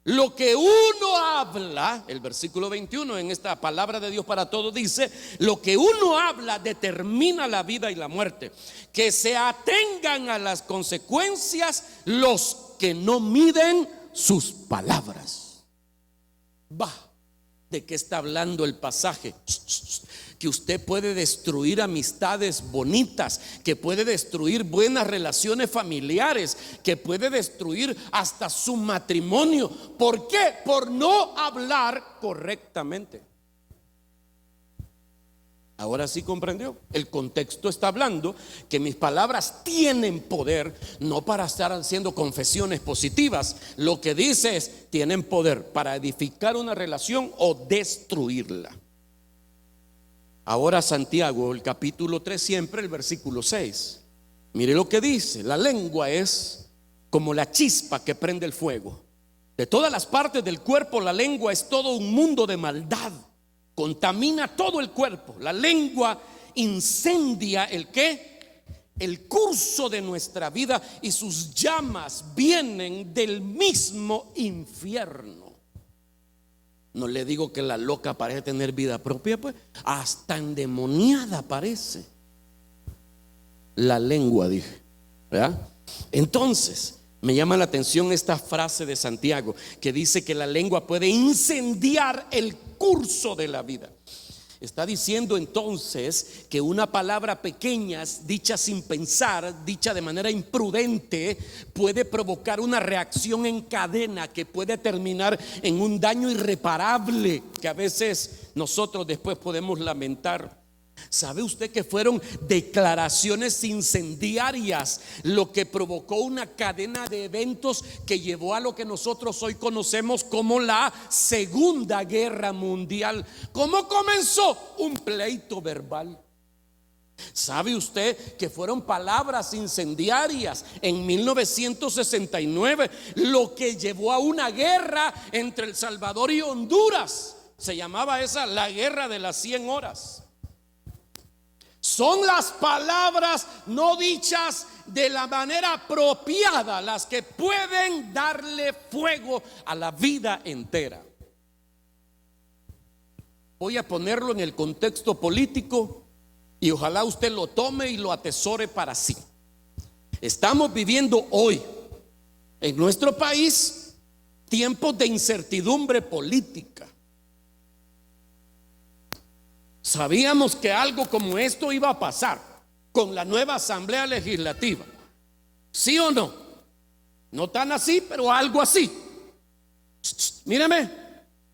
Lo que uno habla, el versículo 21 en esta palabra de Dios para todos dice: lo que uno habla determina la vida y la muerte. Que se atengan a las consecuencias los que no miden sus palabras. ¿De qué está hablando el pasaje? Que usted puede destruir amistades bonitas, que puede destruir buenas relaciones familiares, que puede destruir hasta su matrimonio. ¿Por qué? Por no hablar correctamente. Ahora sí comprendió. El contexto está hablando que mis palabras tienen poder, no para estar haciendo confesiones positivas. Lo que dice es: tienen poder para edificar una relación o destruirla. Ahora Santiago, el capítulo 3, siempre el versículo 6. Mire lo que dice: la lengua es como la chispa que prende el fuego. De todas las partes del cuerpo, la lengua es todo un mundo de maldad. Contamina todo el cuerpo. La lengua incendia ¿el qué? El curso de nuestra vida, y sus llamas vienen del mismo infierno. No le digo que la loca parece tener vida propia, pues hasta endemoniada parece. La lengua, dije, ¿verdad? Entonces me llama la atención esta frase de Santiago que dice que la lengua puede incendiar el curso de la vida. Está diciendo entonces que una palabra pequeña, dicha sin pensar, dicha de manera imprudente, puede provocar una reacción en cadena que puede terminar en un daño irreparable que a veces nosotros después podemos lamentar. ¿Sabe usted que fueron declaraciones incendiarias lo que provocó una cadena de eventos que llevó a lo que nosotros hoy conocemos como la Segunda Guerra Mundial? ¿Cómo comenzó? Un pleito verbal. ¿Sabe usted que fueron palabras incendiarias en 1969 lo que llevó a una guerra entre El Salvador y Honduras? Se llamaba esa la guerra de las 100 horas. Son las palabras no dichas de la manera apropiada las que pueden darle fuego a la vida entera. Voy a ponerlo en el contexto político y ojalá usted lo tome y lo atesore para sí. Estamos viviendo hoy en nuestro país tiempos de incertidumbre política. Sabíamos que algo como esto iba a pasar con la nueva Asamblea Legislativa. ¿Sí o no? No tan así, pero algo así. Míreme,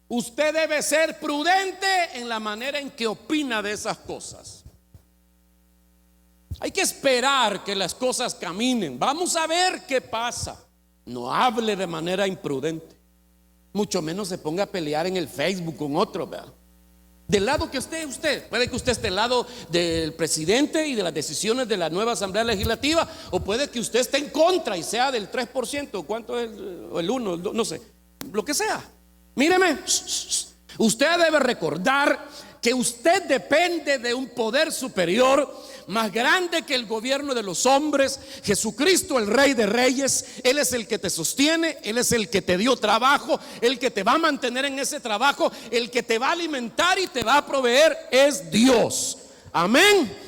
usted debe ser prudente en la manera en que opina de esas cosas. Hay que esperar que las cosas caminen. Vamos a ver qué pasa. No hable de manera imprudente. Mucho menos se ponga a pelear en el Facebook con otro, ¿verdad? Del lado que esté usted, puede que usted esté del lado del presidente y de las decisiones de la nueva Asamblea Legislativa, o puede que usted esté en contra y sea del 3%, ¿cuánto es? O el 1, no sé, lo que sea. Míreme, usted debe recordar que usted depende de un poder superior más grande que el gobierno de los hombres. Jesucristo, el Rey de Reyes, Él es el que te sostiene, Él es el que te dio trabajo, el que te va a mantener en ese trabajo, el que te va a alimentar y te va a proveer es Dios. Amén.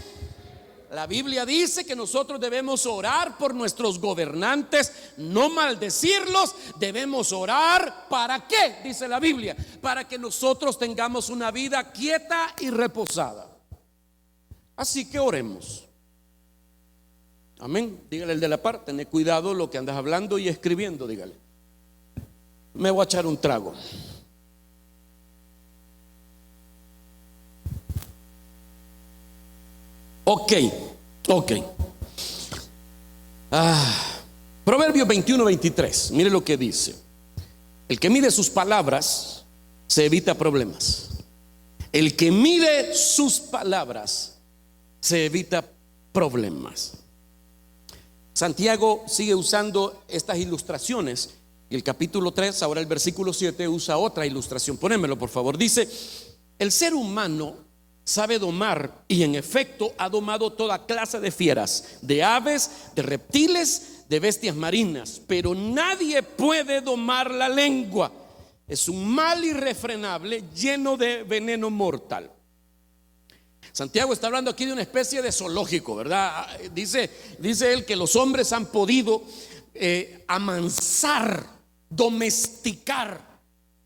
La Biblia dice que nosotros debemos orar por nuestros gobernantes, no maldecirlos. Debemos orar, ¿para qué? Dice la Biblia, para que nosotros tengamos una vida quieta y reposada. Así que oremos. Amén. Dígale el de la par, ten cuidado lo que andas hablando y escribiendo, dígale. Me voy a echar un trago. Ok. Proverbios 21-23. Mire lo que dice: el que mide sus palabras se evita problemas. El que mide sus palabras se evita problemas. Santiago sigue usando estas ilustraciones y el capítulo 3, ahora el versículo 7, usa otra ilustración. Ponémelo por favor. Dice: el ser humano sabe domar, y en efecto ha domado toda clase de fieras, de aves, de reptiles, de bestias marinas, pero nadie puede domar la lengua. Es un mal irrefrenable, lleno de veneno mortal. Santiago está hablando aquí de una especie de zoológico, ¿verdad? Dice él que los hombres han podido amansar, domesticar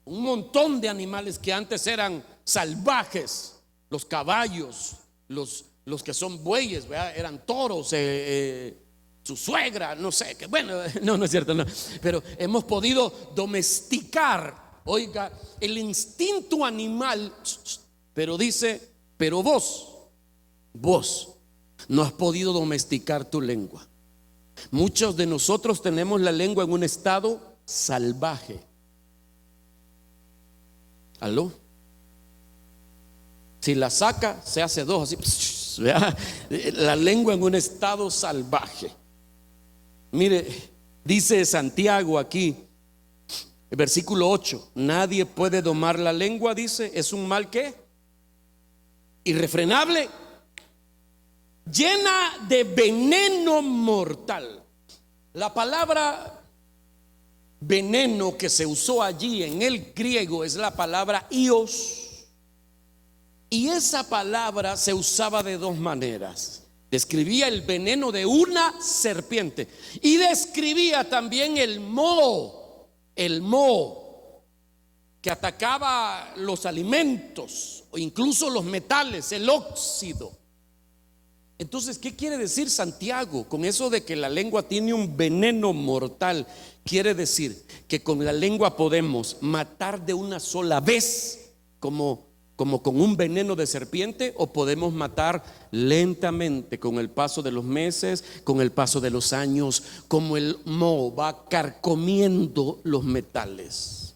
un montón de animales que antes eran salvajes. Los caballos, los que son bueyes, ¿verdad? Eran toros, su suegra, no sé, que bueno, no es cierto, no. Pero hemos podido domesticar, oiga, el instinto animal. Pero dice: pero vos no has podido domesticar tu lengua. Muchos de nosotros tenemos la lengua en un estado salvaje. ¿Aló? Si la saca, se hace dos, así, ¿verdad? La lengua en un estado salvaje. Mire, dice Santiago aquí, el versículo 8: nadie puede domar la lengua, dice, es un mal ¿qué? Irrefrenable, llena de veneno mortal. La palabra veneno que se usó allí en el griego es la palabra ios. Y esa palabra se usaba de dos maneras. Describía el veneno de una serpiente y describía también el moho que atacaba los alimentos o incluso los metales, el óxido. Entonces, ¿qué quiere decir Santiago con eso de que la lengua tiene un veneno mortal? Quiere decir que con la lengua podemos matar de una sola vez, como como con un veneno de serpiente, o podemos matar lentamente con el paso de los meses, con el paso de los años, como el moho va carcomiendo los metales.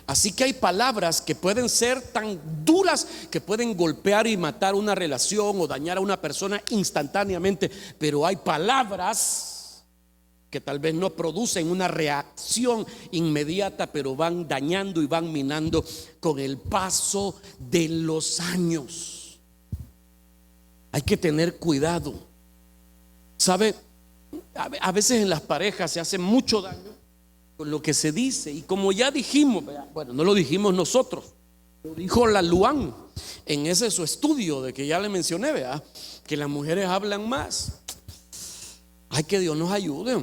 Así que hay palabras que pueden ser tan duras que pueden golpear y matar una relación o dañar a una persona instantáneamente, pero hay palabras que tal vez no producen una reacción inmediata, pero van dañando y van minando con el paso de los años. Hay que tener cuidado. ¿Sabe? A veces en las parejas se hace mucho daño con lo que se dice, y como ya dijimos, bueno, no lo dijimos nosotros, lo dijo la Luan en ese su estudio de que ya le mencioné, ¿verdad? Que las mujeres hablan más. Ay, que Dios nos ayude,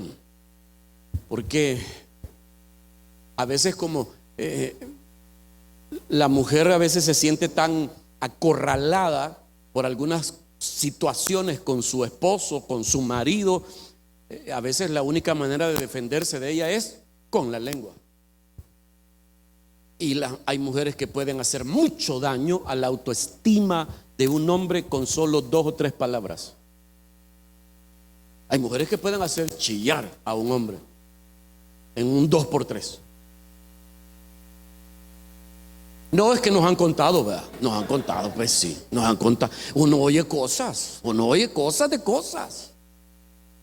porque a veces como la mujer a veces se siente tan acorralada por algunas situaciones con su esposo, con su marido, a veces la única manera de defenderse de ella es con la lengua. Y hay mujeres que pueden hacer mucho daño a la autoestima de un hombre con solo 2 o 3 palabras. Hay mujeres que pueden hacer chillar a un hombre en un 2x3. No es que nos han contado, ¿verdad? Nos han contado, pues sí, nos han contado. Uno oye cosas de cosas.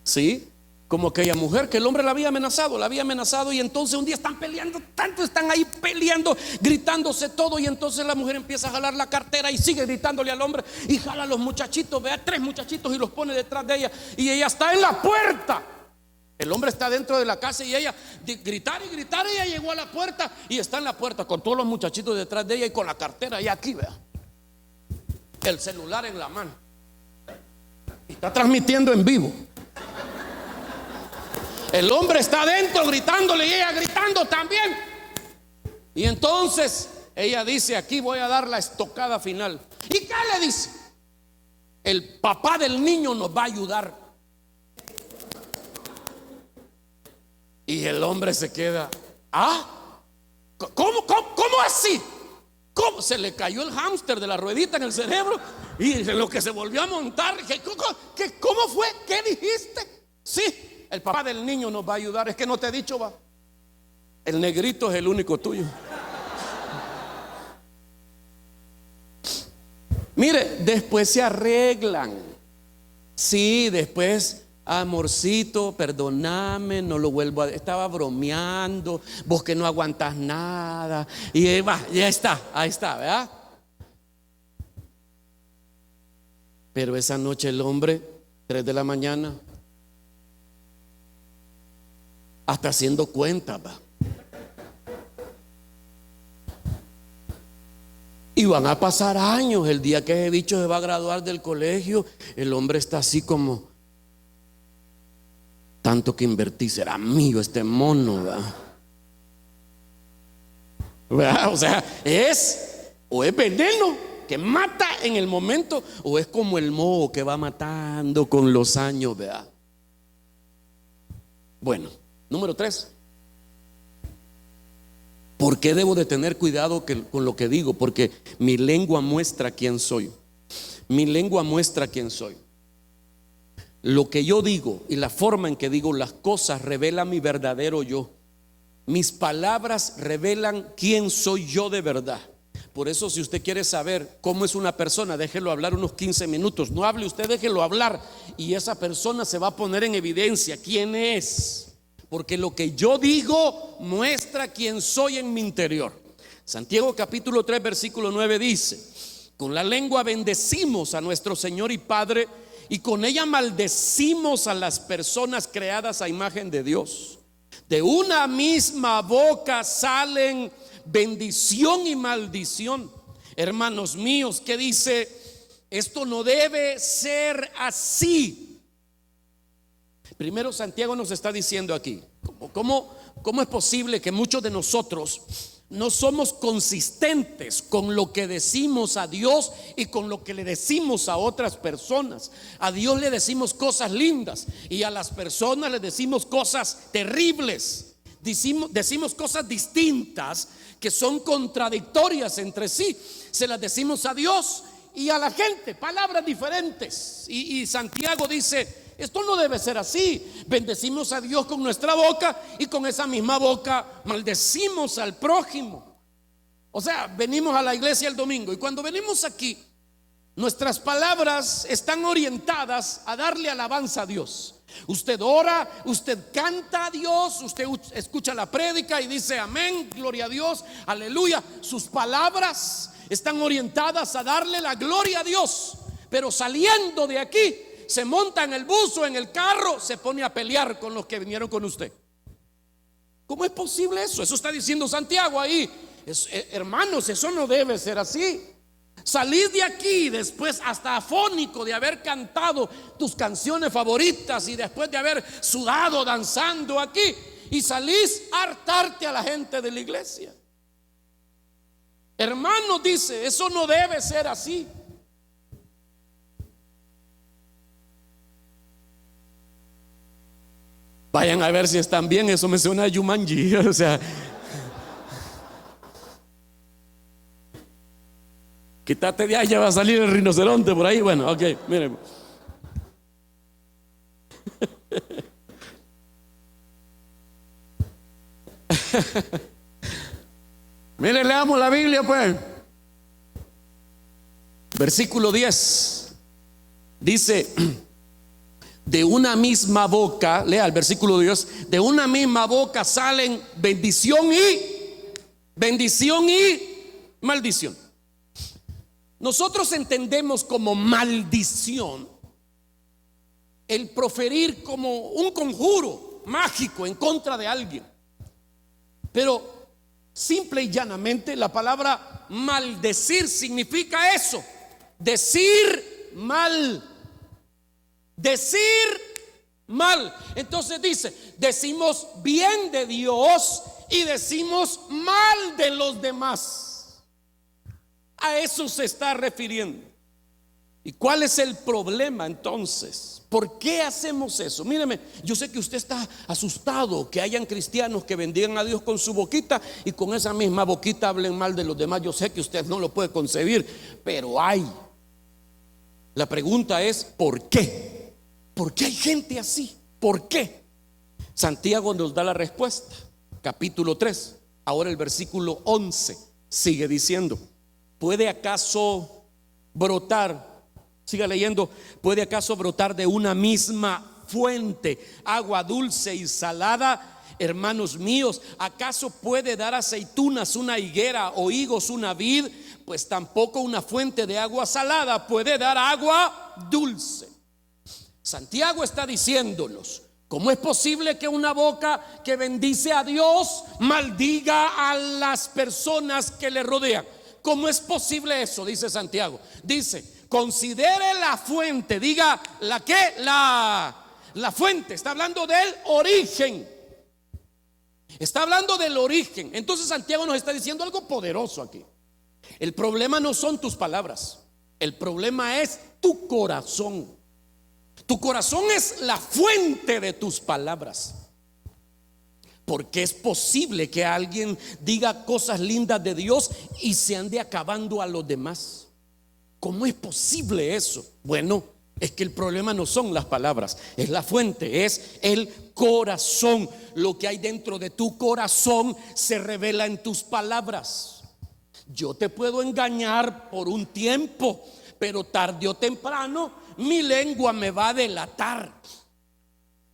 ¿Sí? Como aquella mujer que el hombre la había amenazado, y entonces un día están peleando, tanto están ahí peleando, gritándose todo, y entonces la mujer empieza a jalar la cartera y sigue gritándole al hombre, y jala a los muchachitos, vea, 3 muchachitos, y los pone detrás de ella, y ella está en la puerta. El hombre está dentro de la casa y ella gritar y gritar, ella llegó a la puerta y está en la puerta con todos los muchachitos detrás de ella y con la cartera y aquí, vea, el celular en la mano, y está transmitiendo en vivo. El hombre está adentro gritándole y ella gritando también. Y entonces ella dice: aquí voy a dar la estocada final. ¿Y qué le dice? El papá del niño nos va a ayudar. Y el hombre se queda: ¿Cómo así? ¿Cómo? Se le cayó el hámster de la ruedita en el cerebro, y en lo que se volvió a montar, ¿cómo fue? ¿Qué dijiste? Sí, el papá del niño nos va a ayudar. Es que no te he dicho, va. El negrito es el único tuyo. Mire, después se arreglan. Sí, después, amorcito, perdóname, no lo vuelvo a... Estaba bromeando, vos que no aguantas nada. Y va, ya está, ahí está, ¿verdad? Pero esa noche el hombre, 3 de la mañana, hasta haciendo cuentas, va. Y van a pasar años. El día que ese bicho se va a graduar del colegio, el hombre está así como: tanto que invertí, será mío este mono, ¿verdad? O sea, o es veneno que mata en el momento, o es como el moho que va matando con los años, ¿verdad? Bueno, número 3. ¿Por qué debo de tener cuidado con lo que digo? Porque mi lengua muestra quién soy. Mi lengua muestra quién soy. Lo que yo digo y la forma en que digo las cosas revela mi verdadero yo. Mis palabras revelan quién soy yo de verdad. Por eso, si usted quiere saber cómo es una persona, déjelo hablar unos 15 minutos. No hable usted, déjelo hablar, y esa persona se va a poner en evidencia quién es. Porque lo que yo digo muestra quién soy en mi interior. Santiago capítulo 3 versículo 9 dice: con la lengua bendecimos a nuestro Señor y Padre, y con ella maldecimos a las personas creadas a imagen de Dios. De una misma boca salen bendición y maldición. Hermanos míos, ¿qué dice? Esto no debe ser así. Primero, Santiago nos está diciendo aquí, ¿cómo es posible que muchos de nosotros no somos consistentes con lo que decimos a Dios y con lo que le decimos a otras personas? A Dios le decimos cosas lindas y a las personas le decimos cosas terribles. decimos cosas distintas que son contradictorias entre sí. Se las decimos a Dios y a la gente, palabras diferentes. Y Santiago dice: esto no debe ser así. Bendecimos a Dios con nuestra boca y con esa misma boca maldecimos al prójimo. O sea, venimos a la iglesia el domingo y cuando venimos aquí, nuestras palabras están orientadas a darle alabanza a Dios. Usted ora, usted canta a Dios, usted escucha la prédica y dice amén, gloria a Dios, aleluya. Sus palabras están orientadas a darle la gloria a Dios. Pero saliendo de aquí, se monta en el bus o en el carro, se pone a pelear con los que vinieron con usted. ¿Cómo es posible eso? Eso está diciendo Santiago ahí. Hermanos, eso no debe ser así. Salís de aquí después hasta afónico de haber cantado tus canciones favoritas y después de haber sudado danzando aquí, y salís a hartarte a la gente de la iglesia. Hermano, dice, eso no debe ser así. Vayan a ver si están bien. Eso me suena a Jumanji. O sea, quítate de ahí, ya va a salir el rinoceronte por ahí. Bueno, ok, miren. Miren, leamos la Biblia pues. Versículo 10 dice: de una misma boca, lea el versículo 10, de una misma boca salen bendición y maldición. Nosotros entendemos como maldición el proferir como un conjuro mágico en contra de alguien. Pero simple y llanamente la palabra maldecir significa eso: decir mal. Decir mal. Entonces dice: decimos bien de Dios y decimos mal de los demás. A eso se está refiriendo. ¿Y cuál es el problema entonces? ¿Por qué hacemos eso? Míreme, yo sé que usted está asustado que hayan cristianos que bendigan a Dios con su boquita y con esa misma boquita hablen mal de los demás. Yo sé que usted no lo puede concebir, pero hay. La pregunta es: ¿por qué? ¿Por qué hay gente así? ¿Por qué? Santiago nos da la respuesta. Capítulo 3, ahora el versículo 11 sigue diciendo: ¿puede acaso brotar? Siga leyendo. ¿Puede acaso brotar de una misma fuente agua dulce y salada? Hermanos míos, ¿acaso puede dar aceitunas una higuera o higos una vid? Pues tampoco una fuente de agua salada puede dar agua dulce. Santiago está diciéndonos: ¿cómo es posible que una boca que bendice a Dios maldiga a las personas que le rodean? ¿Cómo es posible eso? Dice Santiago. Dice: considere la fuente. Diga, ¿la qué? La fuente. Está hablando del origen. Está hablando del origen. Entonces Santiago nos está diciendo algo poderoso aquí. El problema no son tus palabras. El problema es tu corazón. Tu corazón es la fuente de tus palabras. Porque es posible que alguien diga cosas lindas de Dios y se ande acabando a los demás. ¿Cómo es posible eso? Bueno, es que el problema no son las palabras, es la fuente, es el corazón. Lo que hay dentro de tu corazón se revela en tus palabras. Yo te puedo engañar por un tiempo, pero tarde o temprano mi lengua me va a delatar.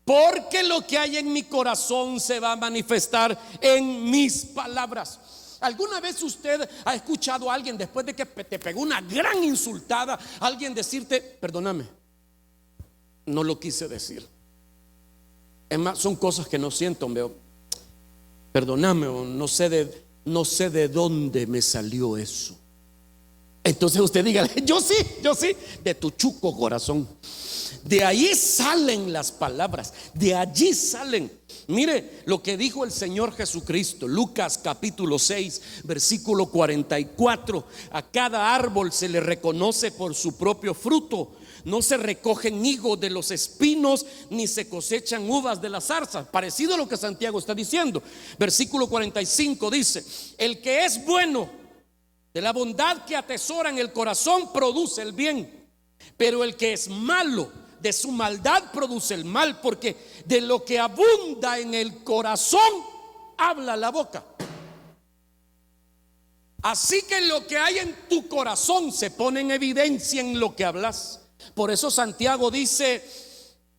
Porque lo que hay en mi corazón se va a manifestar en mis palabras. ¿Alguna vez usted ha escuchado a alguien, después de que te pegó una gran insultada, alguien decirte: perdóname, no lo quise decir? Es más, son cosas que no siento, veo. Perdóname, no sé de dónde me salió eso. Entonces usted diga: yo sí, de tu chuco corazón. De ahí salen las palabras, de allí salen. Mire lo que dijo el Señor Jesucristo, Lucas capítulo 6, versículo 44. A cada árbol se le reconoce por su propio fruto. No se recogen higos de los espinos, ni se cosechan uvas de las zarzas. Parecido a lo que Santiago está diciendo. Versículo 45 dice: el que es bueno, de la bondad que atesora en el corazón, produce el bien. Pero el que es malo, de su maldad produce el mal, porque de lo que abunda en el corazón habla la boca. Así que lo que hay en tu corazón se pone en evidencia en lo que hablas. Por eso Santiago dice: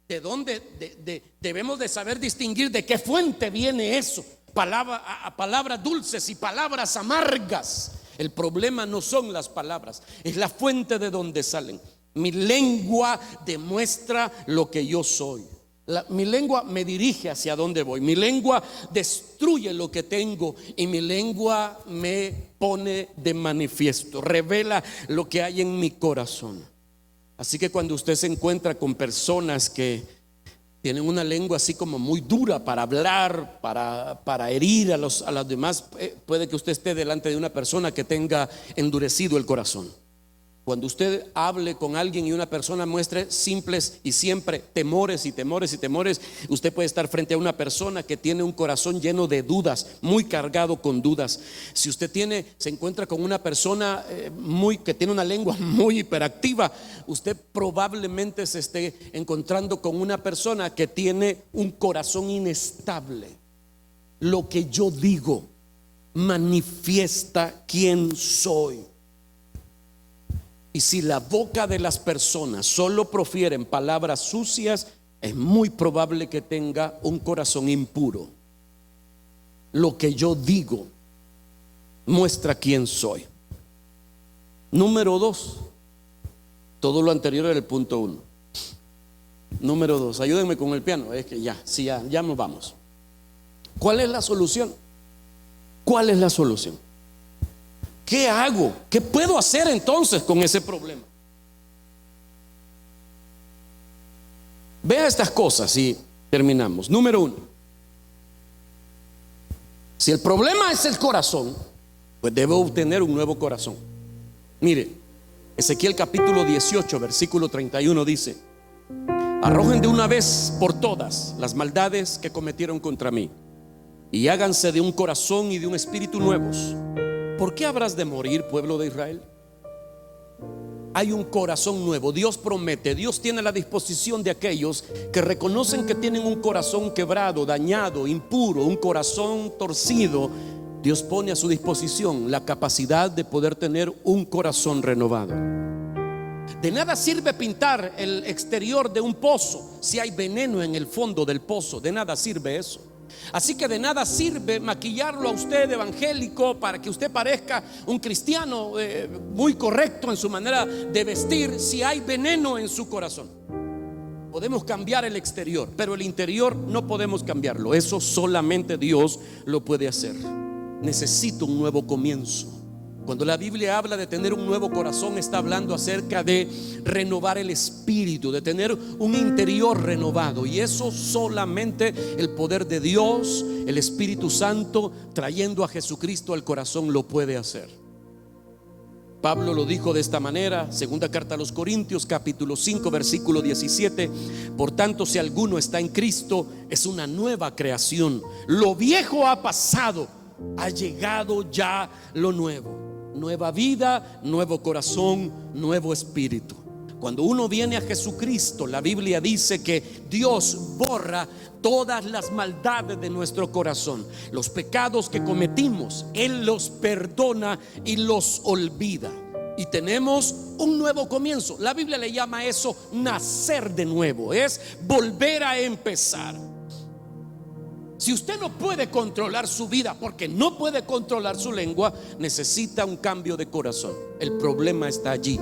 ¿de dónde debemos de saber distinguir de qué fuente viene eso? Palabras dulces y palabras amargas. El problema no son las palabras, es la fuente de donde salen. Mi lengua demuestra lo que yo soy. Mi lengua me dirige hacia donde voy. Mi lengua destruye lo que tengo, y mi lengua me pone de manifiesto, revela lo que hay en mi corazón. Así que cuando usted se encuentra con personas que tienen una lengua así como muy dura para hablar, para herir a los demás, puede que usted esté delante de una persona que tenga endurecido el corazón. Cuando usted hable con alguien y una persona muestre simples y siempre temores y temores y temores, usted puede estar frente a una persona que tiene un corazón lleno de dudas, muy cargado con dudas. Si usted se encuentra con una persona que tiene una lengua muy hiperactiva, usted probablemente se esté encontrando con una persona que tiene un corazón inestable. Lo que yo digo manifiesta quién soy. Y si la boca de las personas solo profieren palabras sucias, es muy probable que tenga un corazón impuro. Lo que yo digo muestra quién soy. Número 2. Todo lo anterior era el punto 1. Número 2. Ayúdenme con el piano. Es que ya nos vamos. ¿Cuál es la solución? ¿Cuál es la solución? ¿Qué hago? ¿Qué puedo hacer entonces con ese problema? Vea estas cosas y terminamos. Número 1. Si el problema es el corazón, pues debo obtener un nuevo corazón. Mire, Ezequiel capítulo 18, versículo 31 dice: arrojen de una vez por todas las maldades que cometieron contra mí, y háganse de un corazón y de un espíritu nuevos. ¿Por qué habrás de morir, pueblo de Israel? Hay un corazón nuevo. Dios promete, Dios tiene la disposición de aquellos que reconocen que tienen un corazón quebrado, dañado, impuro, un corazón torcido. Dios pone a su disposición la capacidad de poder tener un corazón renovado. De nada sirve pintar el exterior de un pozo si hay veneno en el fondo del pozo. De nada sirve eso. Así que de nada sirve maquillarlo a usted evangélico para que usted parezca un cristiano muy correcto en su manera de vestir, si hay veneno en su corazón. Podemos cambiar el exterior, pero el interior no podemos cambiarlo. Eso solamente Dios lo puede hacer. Necesito un nuevo comienzo. Cuando la Biblia habla de tener un nuevo corazón, está hablando acerca de renovar el espíritu, de tener un interior renovado. Y eso solamente el poder de Dios, el Espíritu Santo, trayendo a Jesucristo al corazón, lo puede hacer. Pablo lo dijo de esta manera, segunda carta a los Corintios, capítulo 5, versículo 17: por tanto, si alguno está en Cristo, es una nueva creación. Lo viejo ha pasado, ha llegado ya lo nuevo. Nueva vida, nuevo corazón, nuevo espíritu. Cuando uno viene a Jesucristo, la Biblia dice que Dios borra todas las maldades de nuestro corazón. Los pecados que cometimos, Él los perdona y los olvida. Y tenemos un nuevo comienzo. La Biblia le llama eso nacer de nuevo. Es volver a empezar. Si usted no puede controlar su vida porque no puede controlar su lengua, necesita un cambio de corazón. El problema está allí.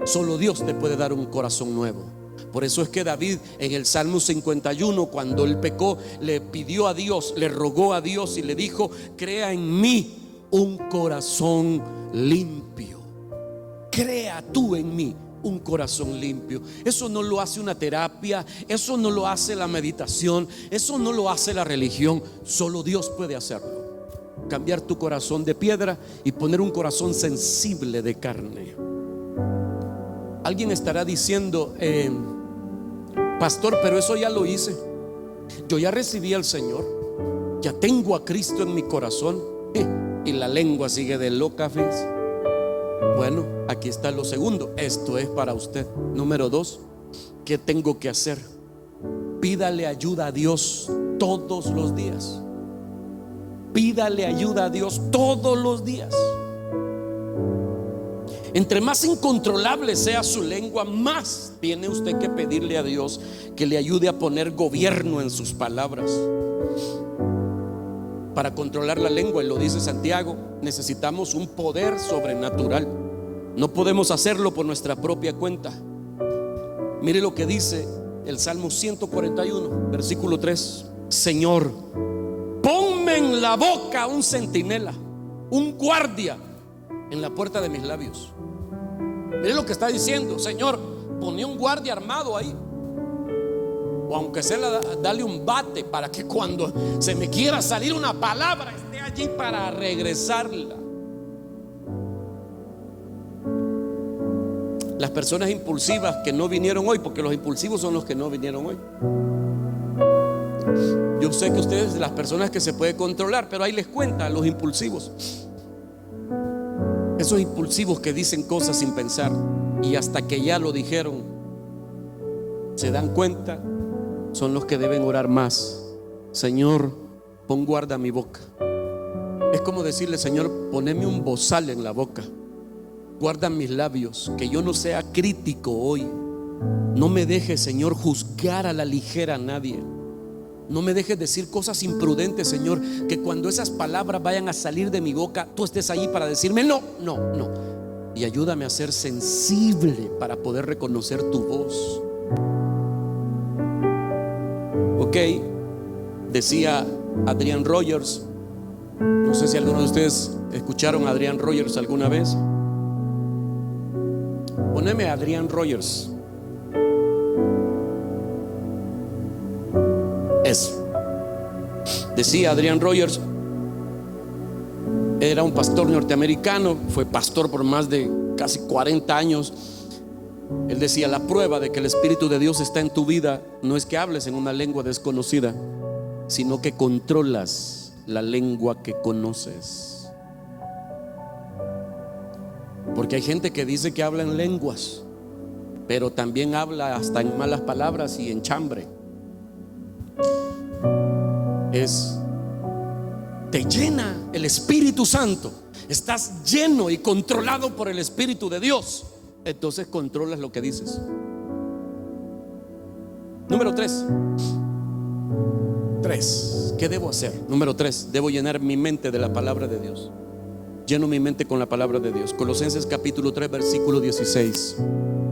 Solo Dios te puede dar un corazón nuevo. Por eso es que David en el Salmo 51, cuando él pecó, le pidió a Dios, le rogó a Dios y le dijo: crea en mí un corazón limpio. Crea tú en mí un corazón limpio. Eso no lo hace una terapia, eso no lo hace la meditación, eso no lo hace la religión. Solo Dios puede hacerlo. Cambiar tu corazón de piedra y poner un corazón sensible de carne. Alguien estará diciendo, pastor, pero eso ya lo hice. Yo ya recibí al Señor, ya tengo a Cristo en mi corazón, y la lengua sigue de loca, ¿ves? Bueno, aquí está lo segundo. Esto es para usted. Número 2, ¿qué tengo que hacer? Pídale ayuda a Dios todos los días. Pídale ayuda a Dios todos los días. Entre más incontrolable sea su lengua, más tiene usted que pedirle a Dios que le ayude a poner gobierno en sus palabras. Para controlar la lengua, y lo dice Santiago, necesitamos un poder sobrenatural. No podemos hacerlo por nuestra propia cuenta. Mire lo que dice el Salmo 141, versículo 3. Señor, ponme en la boca un centinela, un guardia en la puerta de mis labios. Mire lo que está diciendo: Señor, ponme un guardia armado ahí, o aunque sea dale un bate, para que cuando se me quiera salir una palabra esté allí para regresarla. Las personas impulsivas que no vinieron hoy, porque los impulsivos son los que no vinieron hoy. Yo sé que ustedes, las personas que se puede controlar, pero ahí les cuenta a los impulsivos. Esos impulsivos que dicen cosas sin pensar, y hasta que ya lo dijeron se dan cuenta, son los que deben orar más. Señor, pon guarda a mi boca. Es como decirle: Señor, poneme un bozal en la boca, guarda mis labios, que yo no sea crítico hoy. No me dejes, Señor, juzgar a la ligera a nadie. No me dejes decir cosas imprudentes, Señor, que cuando esas palabras vayan a salir de mi boca, tú estés allí para decirme no. Y ayúdame a ser sensible para poder reconocer tu voz. Ok, decía Adrian Rogers. No sé si alguno de ustedes escucharon a Adrian Rogers alguna vez. Poneme a Adrian Rogers. Eso. Decía Adrian Rogers, era un pastor norteamericano, fue pastor por más de casi 40 años. Él decía: la prueba de que el Espíritu de Dios está en tu vida no es que hables en una lengua desconocida, sino que controlas la lengua que conoces. Porque hay gente que dice que habla en lenguas, pero también habla hasta en malas palabras y en chambre. Te llena el Espíritu Santo, estás lleno y controlado por el Espíritu de Dios, entonces controlas lo que dices. Número 3, ¿qué debo hacer? Número 3, debo llenar mi mente de la palabra de Dios. Lleno mi mente con la palabra de Dios. Colosenses capítulo 3, versículo 16.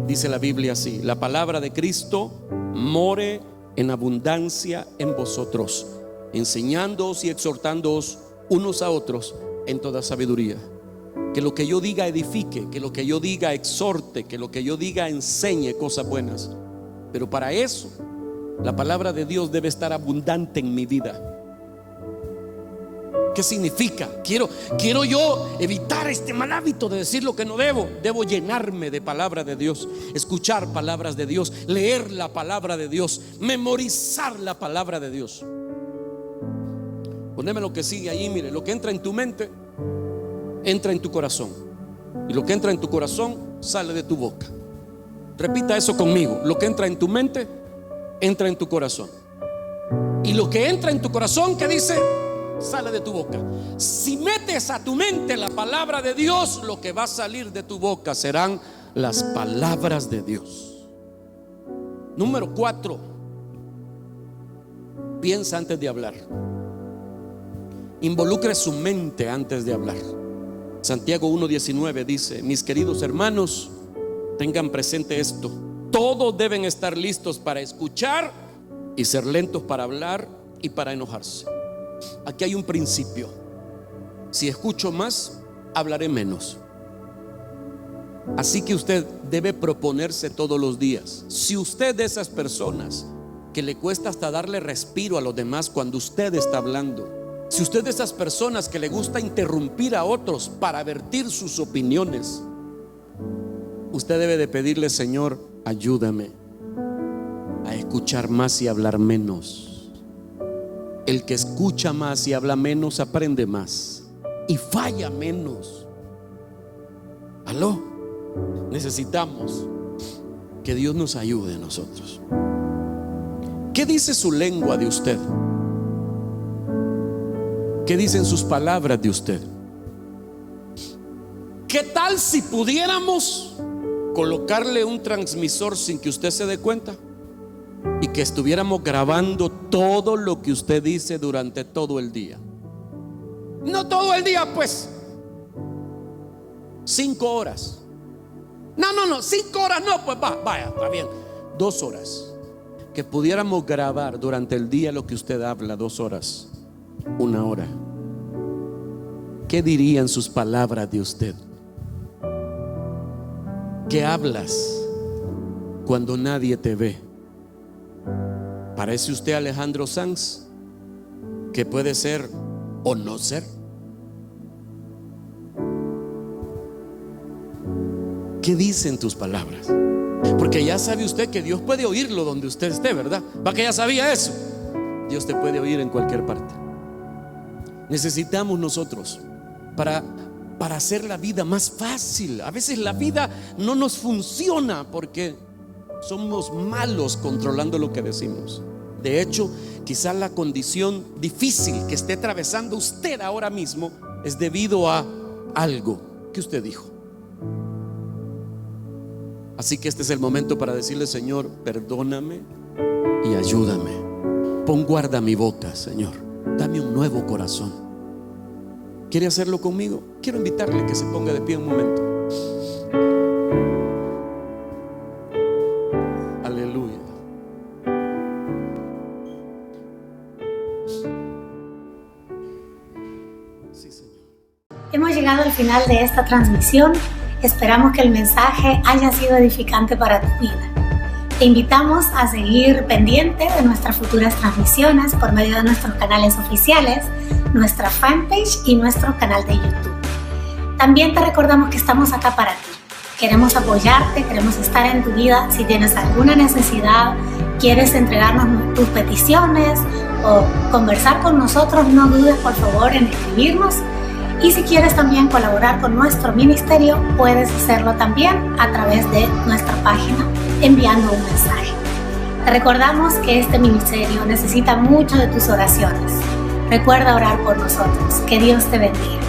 Dice la Biblia así: la palabra de Cristo more en abundancia en vosotros, enseñándoos y exhortándoos unos a otros en toda sabiduría. Que lo que yo diga edifique, que lo que yo diga exhorte, que lo que yo diga enseñe cosas buenas. Pero para eso la palabra de Dios debe estar abundante en mi vida. ¿Qué significa? Quiero yo evitar este mal hábito de decir lo que no debo. Debo llenarme de palabra de Dios, escuchar palabras de Dios, leer la palabra de Dios, memorizar la palabra de Dios. Poneme lo que sigue ahí. Mire, lo que entra en tu mente entra en tu corazón, y lo que entra en tu corazón sale de tu boca. Repita eso conmigo: lo que entra en tu mente entra en tu corazón, y lo que entra en tu corazón, ¿qué dice? Sale de tu boca. Si metes a tu mente la palabra de Dios, lo que va a salir de tu boca serán las palabras de Dios. Número 4, piensa antes de hablar. Involucre su mente antes de hablar. Santiago 1:19 dice: mis queridos hermanos, tengan presente esto: todos deben estar listos para escuchar y ser lentos para hablar y para enojarse. Aquí hay un principio: si escucho más, hablaré menos. Así que usted debe proponerse todos los días. Si usted es de esas personas que le cuesta hasta darle respiro a los demás cuando usted está hablando, si usted es de esas personas que le gusta interrumpir a otros para vertir sus opiniones, usted debe de pedirle: Señor, ayúdame a escuchar más y hablar menos. El que escucha más y habla menos aprende más y falla menos. ¿Aló? Necesitamos que Dios nos ayude a nosotros. ¿Qué dice su lengua de usted? ¿Qué dicen sus palabras de usted? ¿Qué tal si pudiéramos colocarle un transmisor sin que usted se dé cuenta y que estuviéramos grabando todo lo que usted dice durante todo el día? No todo el día, pues 5 horas. No, 5 horas no, pues vaya, está bien. 2 horas. Que pudiéramos grabar durante el día lo que usted habla, 2 horas, 1 hora. ¿Qué dirían sus palabras de usted? ¿Qué hablas cuando nadie te ve? ¿Parece usted Alejandro Sanz, que puede ser o no ser? ¿Qué dicen tus palabras? Porque ya sabe usted que Dios puede oírlo donde usted esté, ¿verdad? ¿Va que ya sabía eso? Dios te puede oír en cualquier parte. Necesitamos nosotros para hacer la vida más fácil. A veces la vida no nos funciona porque somos malos controlando lo que decimos. De hecho, quizás la condición difícil que esté atravesando usted ahora mismo es debido a algo que usted dijo. Así que este es el momento para decirle: Señor, perdóname y ayúdame. Pon guarda mi boca, Señor. Dame un nuevo corazón. ¿Quiere hacerlo conmigo? Quiero invitarle que se ponga de pie un momento. Aleluya. Sí, Señor. Hemos llegado al final de esta transmisión. Esperamos que el mensaje haya sido edificante para tu vida. Te invitamos a seguir pendiente de nuestras futuras transmisiones por medio de nuestros canales oficiales, nuestra fanpage y nuestro canal de YouTube. También te recordamos que estamos acá para ti. Queremos apoyarte, queremos estar en tu vida. Si tienes alguna necesidad, quieres entregarnos tus peticiones o conversar con nosotros, no dudes por favor en escribirnos. Y si quieres también colaborar con nuestro ministerio, puedes hacerlo también a través de nuestra página enviando un mensaje. Te recordamos que este ministerio necesita mucho de tus oraciones. Recuerda orar por nosotros. Que Dios te bendiga.